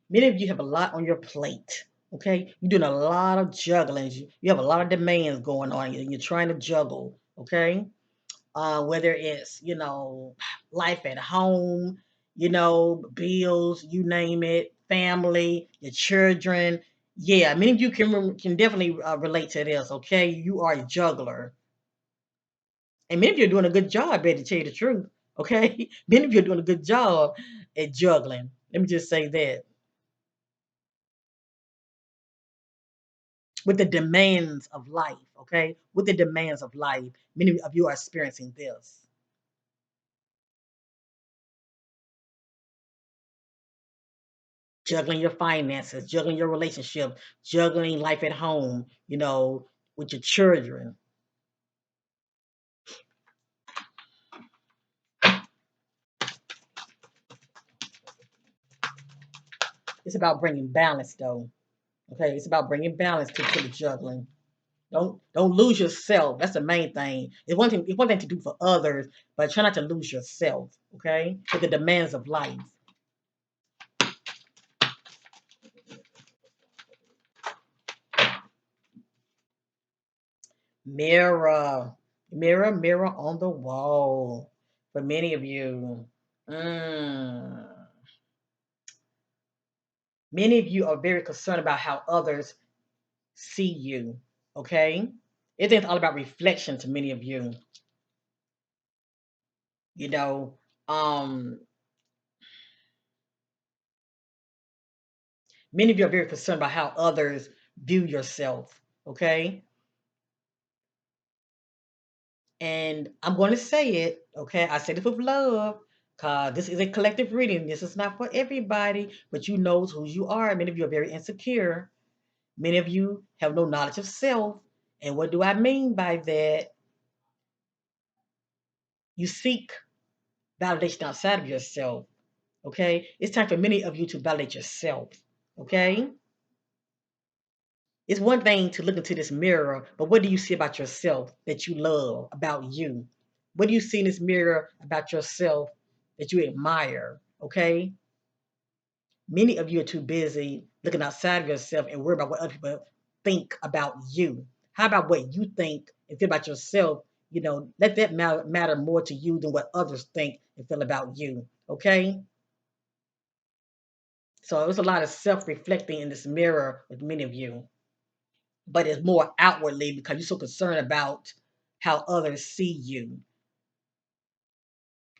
Many of you have a lot on your plate. Okay, you're doing a lot of juggling. You have a lot of demands going on, and you're trying to juggle. Okay, whether it's life at home, bills, you name it, family, your children. Yeah, many of you can definitely relate to this. Okay, you are a juggler, and many of you are doing a good job. Better to tell you the truth. Okay, many of you are doing a good job at juggling. Let me just say that with the demands of life. Okay, with the demands of life, many of you are experiencing this. Juggling your finances, juggling your relationship, juggling life at home, with your children. It's about bringing balance, though. Okay, it's about bringing balance to the juggling. Don't lose yourself. That's the main thing. It's one thing to do for others, but try not to lose yourself. Okay, with the demands of life. Mirror, mirror, mirror on the wall. For many of you, mm, many of you are very concerned about how others see you. Okay, it's all about reflection to many of you. You know, um, many of you are very concerned about how others view yourself. Okay, and I'm going to say it. Okay, I say this with love. Cause this is a collective reading. This is not for everybody, but you know who you are. Many of you are very insecure. Many of you have no knowledge of self. And what do I mean by that? You seek validation outside of yourself. Okay? It's time for many of you to validate yourself. Okay? It's one thing to look into this mirror, but what do you see about yourself that you love about you? What do you see in this mirror about yourself that you admire? Okay? Many of you are too busy looking outside of yourself and worry about what other people think about you. How about what you think and feel about yourself? Let that matter more to you than what others think and feel about you. Okay? So there's a lot of self-reflecting in this mirror with many of you, but it's more outwardly because you're so concerned about how others see you.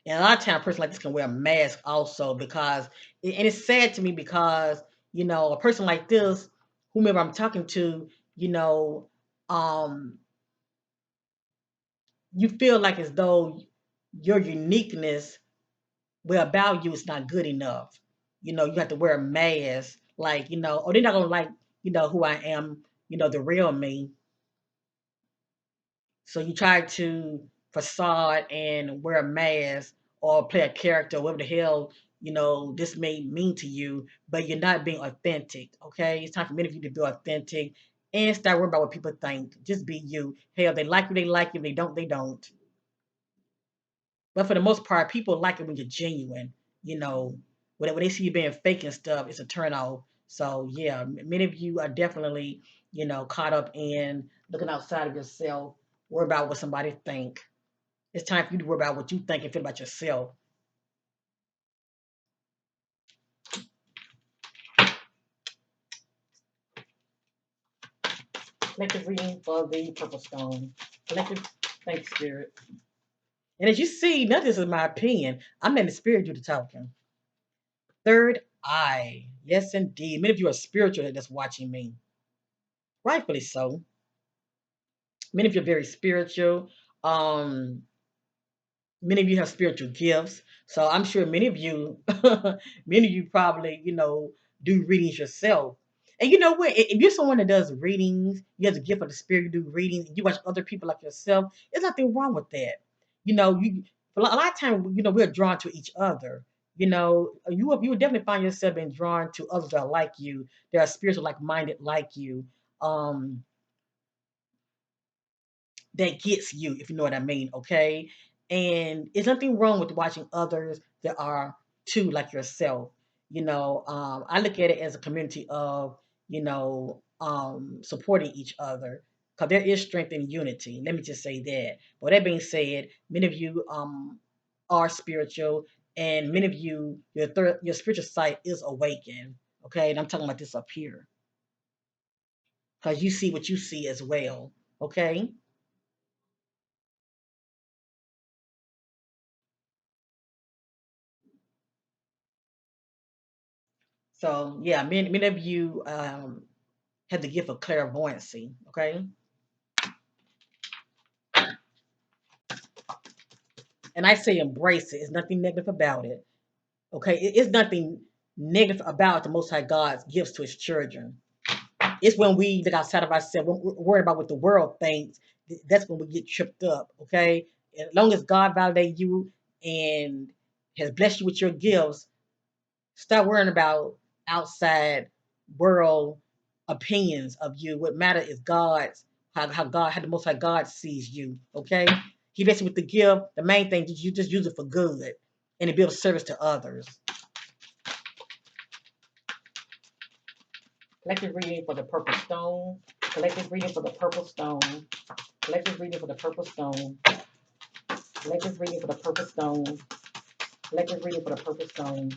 And a lot of times, a person like this can wear a mask also because, and it's sad to me because, a person like this, whomever I'm talking to, you know, um, you feel like as though your uniqueness, well, about you is not good enough. You have to wear a mask, like, or they're not gonna like, who I am, the real me. So you try to facade and wear a mask or play a character, whatever the hell, this may mean to you, but you're not being authentic. Okay. It's time for many of you to be authentic and start worrying about what people think. Just be you. Hell, they like you, they like you. If they don't, they don't. But for the most part, people like it when you're genuine. You know, when they see you being fake and stuff, it's a turn off. So yeah, many of you are definitely, caught up in looking outside of yourself, worry about what somebody think. It's time for you to worry about what you think and feel about yourself. Collective reading for the purple stone. Collective, thank you, spirit. And as you see, none of this is my opinion. I'm letting the spirit do the talking. Third eye. Yes, indeed. Many of you are spiritual that's watching me. Rightfully so. Many of you are very spiritual. Um, Many of you have spiritual gifts. So I'm sure many of you, many of you probably, do readings yourself. And you know what? If you're someone that does readings, you have the gift of the spirit, you do readings, you watch other people like yourself, there's nothing wrong with that. You know, you a lot of times, we're drawn to each other. You will definitely find yourself being drawn to others that are like you, that are spiritual, like minded, like you. Um, that gets you, if you know what I mean, okay? And there's nothing wrong with watching others that are too like yourself. I look at it as a community of, supporting each other because there is strength in unity. Let me just say that. But that being said, many of you are spiritual, and many of you, your spiritual sight is awakened. Okay, and I'm talking about this up here because you see what you see as well. Okay. So yeah, many of you have the gift of clairvoyancy. Okay, and I say embrace it. There's nothing negative about it. Okay, it's nothing negative about the Most High God's gifts to His children. It's when we look outside of ourselves, when we're worried about what the world thinks. That's when we get tripped up. Okay, as long as God validates you and has blessed you with your gifts, stop worrying about outside world opinions of you. What matter is God's how the Most High God sees you. Okay, He blessed you with the gift. The main thing is you just use it for good and it builds service to others. Collective reading for the purple stone. Collective reading for the purple stone. Collective reading for the purple stone. Collective reading for the purple stone. Collective reading for the purple stone.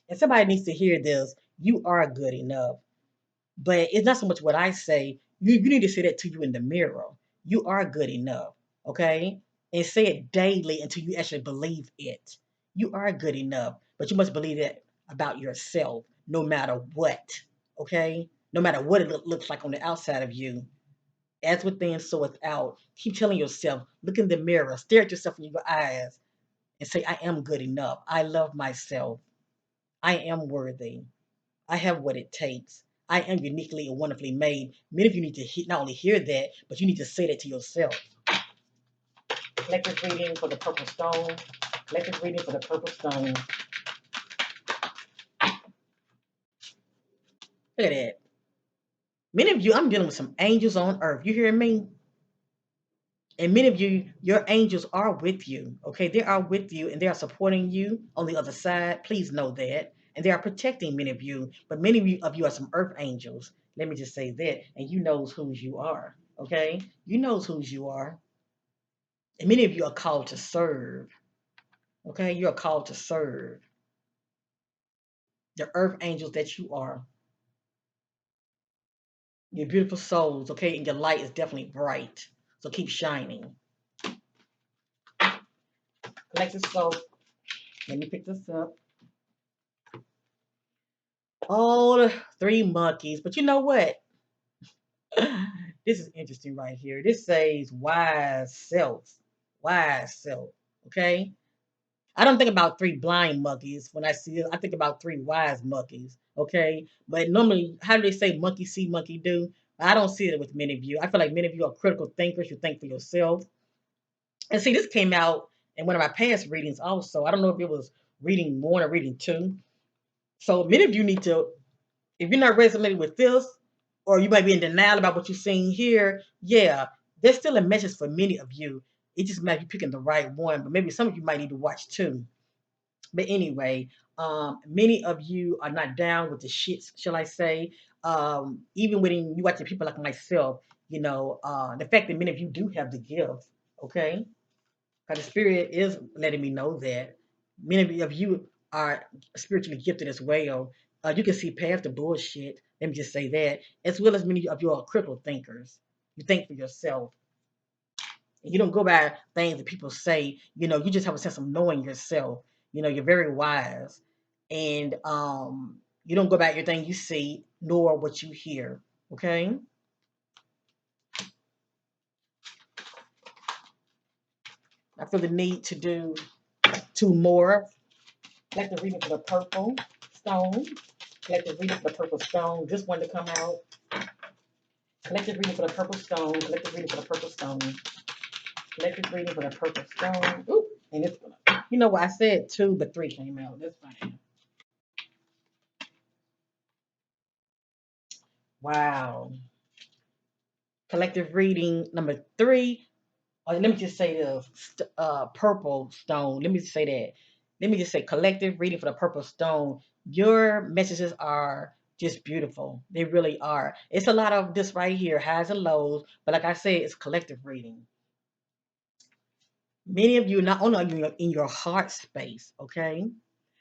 And somebody needs to hear this. You are good enough. But it's not so much what I say. You need to say that to you in the mirror. You are good enough. Okay? And say it daily until you actually believe it. You are good enough. But you must believe that about yourself no matter what. Okay? No matter what it looks like on the outside of you. As within, so without. Keep telling yourself, look in the mirror, stare at yourself in your eyes, and say, I am good enough. I love myself. I am worthy. I have what it takes. I am uniquely and wonderfully made. Many of you need to not only hear that, but you need to say that to yourself. Collective reading for the purple stone. Collective reading for the purple stone. Look at that. Many of you, I'm dealing with some angels on earth. You hear me? And many of you, your angels are with you. Okay, they are with you and they are supporting you on the other side. Please know that. And they are protecting many of you. But many of you are some earth angels. Let me just say that. And you knows whose you are. Okay? You knows whose you are. And many of you are called to serve. Okay? You are called to serve. The earth angels that you are. You're beautiful souls, okay? And your light is definitely bright. So keep shining. Collective soul. Let me pick this up. All the three monkeys. But you know what? This is interesting right here. This says wise self. Wise self. Okay? I don't think about three blind monkeys when I see it. I think about three wise monkeys. Okay? But normally, how do they say monkey see, monkey do? I don't see it with many of you. I feel like many of you are critical thinkers. You think for yourself. And see, this came out in one of my past readings also. I don't know if it was reading one or reading two. So many of you need to, if you're not resonating with this, or you might be in denial about what you're seeing here, yeah, there's still a message for many of you. It just might be picking the right one, but maybe some of you might need to watch two. But anyway, many of you are not down with the shits, shall I say? Even when you watching people like myself, the fact that many of you do have the gift, okay? Because the spirit is letting me know that many of you are spiritually gifted as well. You can see past the bullshit. Let me just say that, as well as many of you are critical thinkers. You think for yourself. You don't go by things that people say. You just have a sense of knowing yourself. You're very wise, and you don't go by everything you see nor what you hear. Okay. I feel the need to do two more. Like the reading for the purple stone. Collective reading for the purple stone. Just wanted to come out. Collective reading for the purple stone. Collective reading for the purple stone. Collective reading for the purple stone. Ooh, and it's gonna. You know what I said two, but three came out. That's fine. Wow. Collective reading number three. Oh, let me just say this. Purple stone. Let me just say that. Let me just say collective reading for the purple stone. Your messages are just beautiful. They really are. It's a lot of this right here, highs and lows, but like I said, it's collective reading. Many of you, not only are you in your heart space, okay?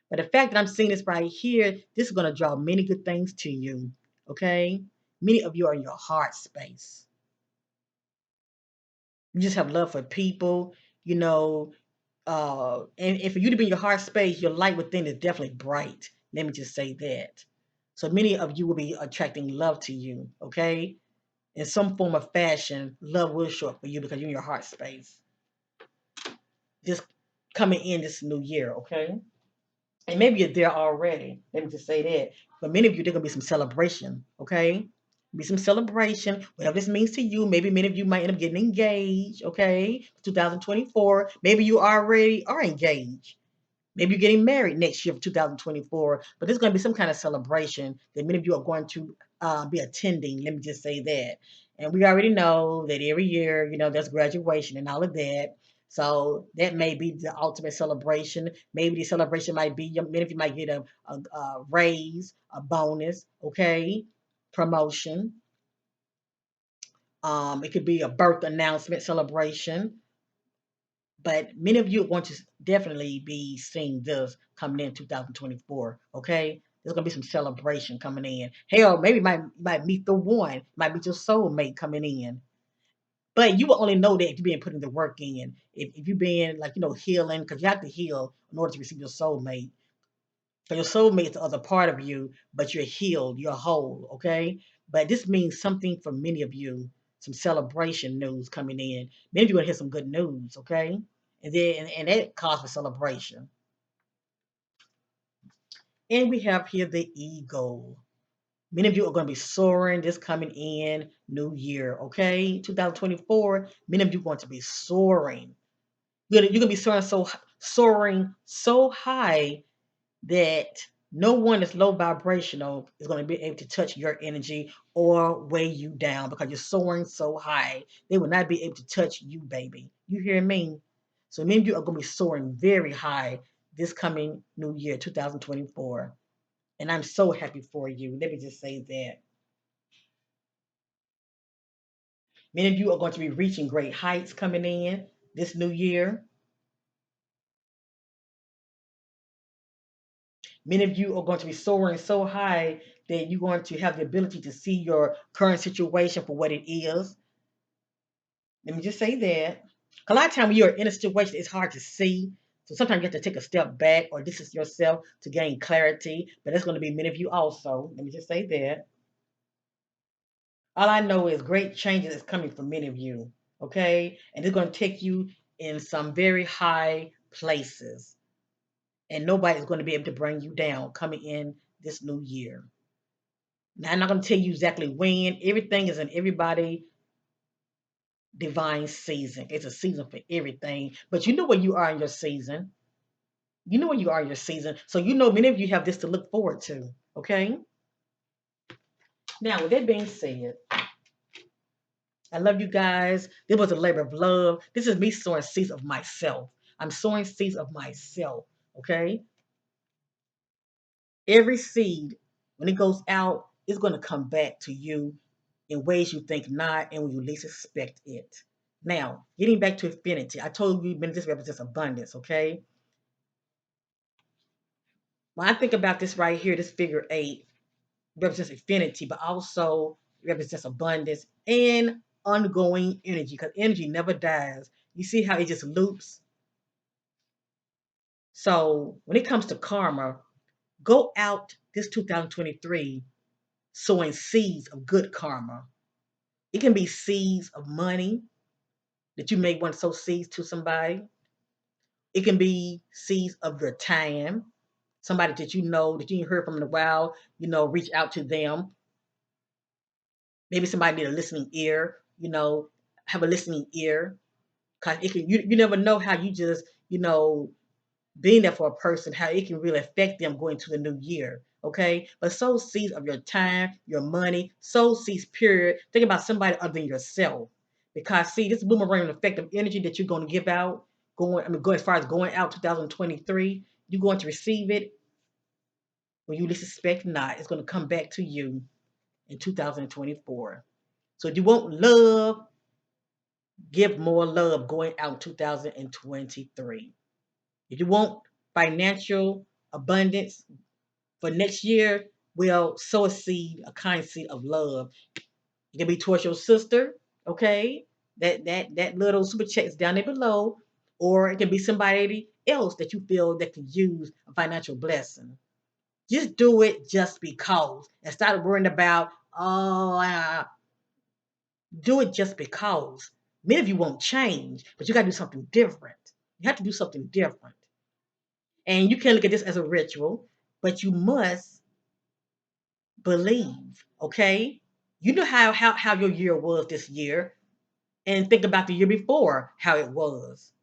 But the fact that I'm seeing this right here, this is going to draw many good things to you, okay? Many of you are in your heart space. You just have love for people, you know, and for you to be in your heart space, your light within is definitely bright. Let me just say that. So many of you will be attracting love to you, okay? In some form of fashion, love will show up for you because you're in your heart space. Just coming in this new year, okay? And maybe you're there already. Let me just say that. But many of you, there's gonna be some celebration, okay? Be some celebration, whatever this means to you. Maybe many of you might end up getting engaged, okay? 2024. Maybe you already are engaged. Maybe you're getting married next year for 2024, but there's going to be some kind of celebration that many of you are going to be attending. Let me just say that. And we already know that every year, there's graduation and all of that. So that may be the ultimate celebration. Maybe the celebration might be many of you might get a raise, a bonus, okay, promotion. It could be a birth announcement celebration. But many of you are going to definitely be seeing this coming in 2024. Okay, there's going to be some celebration coming in. Hell, maybe you might meet the one, might meet your soulmate coming in. But you will only know that if you've been putting the work in. If you've been like healing, because you have to heal in order to receive your soulmate. So your soulmate is the other part of you, but you're healed, you're whole. Okay, but this means something for many of you. Some celebration news coming in. Many of you are going to hear some good news. Okay, and that calls for celebration. And we have here the eagle. Many of you are going to be soaring this coming in new year, okay? 2024, many of you are going to be soaring. You're going to be soaring so high that no one that's low vibrational is going to be able to touch your energy or weigh you down because you're soaring so high. They will not be able to touch you, baby. You hear me? So many of you are going to be soaring very high this coming new year, 2024. And I'm so happy for you. Let me just say that. Many of you are going to be reaching great heights coming in this new year. Many of you are going to be soaring so high that you're going to have the ability to see your current situation for what it is. Let me just say that. A lot of times when you're in a situation, it's hard to see. So sometimes you have to take a step back or distance yourself to gain clarity. But that's going to be many of you also. Let me just say that. All I know is great changes is coming for many of you. Okay? And it's going to take you in some very high places. And nobody's going to be able to bring you down coming in this new year. Now, I'm not going to tell you exactly when. Everything is in everybody divine season. It's a season for everything. But you know where you are in your season. You know where you are in your season. So you know many of you have this to look forward to. Okay? Now, with that being said, I love you guys. This was a labor of love. This is me sowing seeds of myself. I'm sowing seeds of myself. Okay? Every seed, when it goes out, it's going to come back to you in ways you think not and when you least expect it. Now, getting back to infinity, I told you this represents abundance, okay? When I think about this right here, this figure eight represents infinity, but also represents abundance and ongoing energy because energy never dies. You see how it just loops? So when it comes to karma, go out this 2023 sowing seeds of good karma. It can be seeds of money that you may want to sow seeds to somebody. It can be seeds of your time. somebody that you know that you ain't heard from in a while, reach out to them. Maybe somebody need a listening ear, have a listening ear. Cause you never know how you just, being there for a person, how it can really affect them going to the new year. Okay. But sow seeds of your time, your money, sow seeds, period. Think about somebody other than yourself. Because see, this boomerang effect of energy that you're going to give out, go as far as going out 2023, you're going to receive it when you least expect not. It's going to come back to you in 2024. So if you want love, give more love going out 2023. If you want financial abundance for next year, well, sow a seed, a kind seed of love. It can be towards your sister, okay? That little super check is down there below, or it can be somebody else that you feel that could use a financial blessing. Just do it just because, and stop worrying about do it just because. Many of you won't change, but you got to do something different. You have to do something different. And you can look at this as a ritual, but you must believe, okay? You know how your year was this year, and think about the year before, how it was,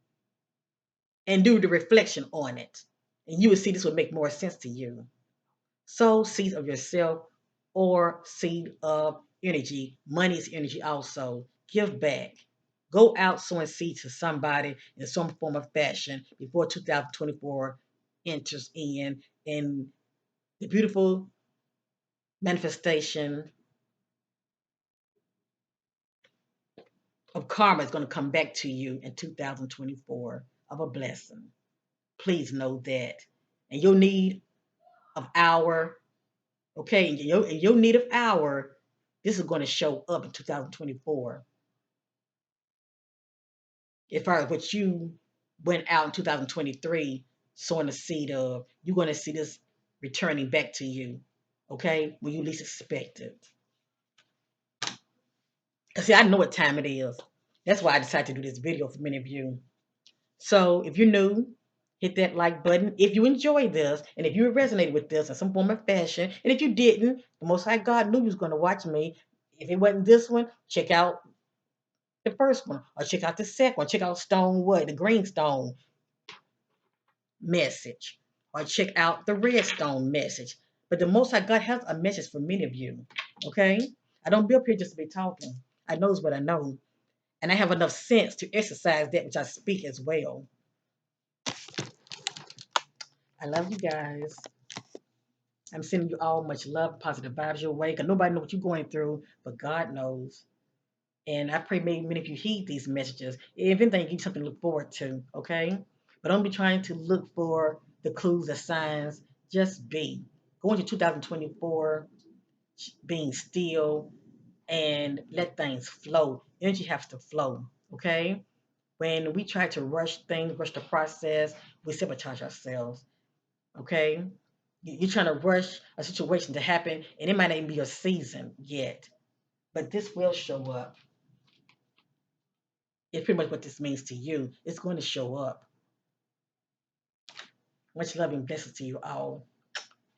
and do the reflection on it. And you would see this would make more sense to you. Sow seeds of yourself or seed of energy. Money is energy also. Give back. Go out sowing seeds to somebody in some form of fashion before 2024 enters in. And the beautiful manifestation of karma is going to come back to you in 2024 of a blessing. Please know that. And your need of hour, okay, your need of hour, this is going to show up in 2024. As far as what you went out in 2023 sowing the seed of, you're going to see this returning back to you, okay, when you least expect it. Because see, I know what time it is. That's why I decided to do this video for many of you. So if you're new, hit that like button. If you enjoyed this, and if you resonated with this in some form of fashion, and if you didn't, the Most High God knew you was going to watch me. If it wasn't this one, check out the first one, or check out the second one. Check out Stone Wood, the Green Stone message, or check out the Red Stone message. But the Most High God has a message for many of you. Okay, I don't be up here just to be talking. I knows what I know, and I have enough sense to exercise that which I speak as well. I love you guys. I'm sending you all much love, positive vibes your way. Because nobody knows what you're going through, but God knows. And I pray maybe many of you heed these messages. If anything, give you something to look forward to, okay? But don't be trying to look for the clues or signs. Just be. Go into 2024 being still and let things flow. Energy has to flow, okay? When we try to rush things, rush the process, we sabotage ourselves, okay? You're trying to rush a situation to happen, and it might not even be your season yet, but this will show up. It's pretty much what this means to you. It's going to show up. Much love and blessings to you all.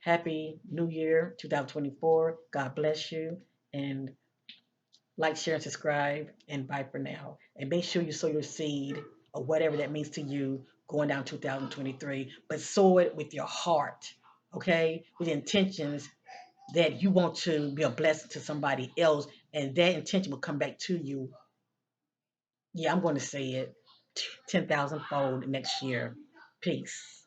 Happy New Year 2024. God bless you. And like, share, and subscribe. And bye for now. And make sure you sow your seed or whatever that means to you going down 2023. But sow it with your heart, okay? With intentions that you want to be a blessing to somebody else, and that intention will come back to you. Yeah, I'm going to say it 10,000 fold next year. Peace.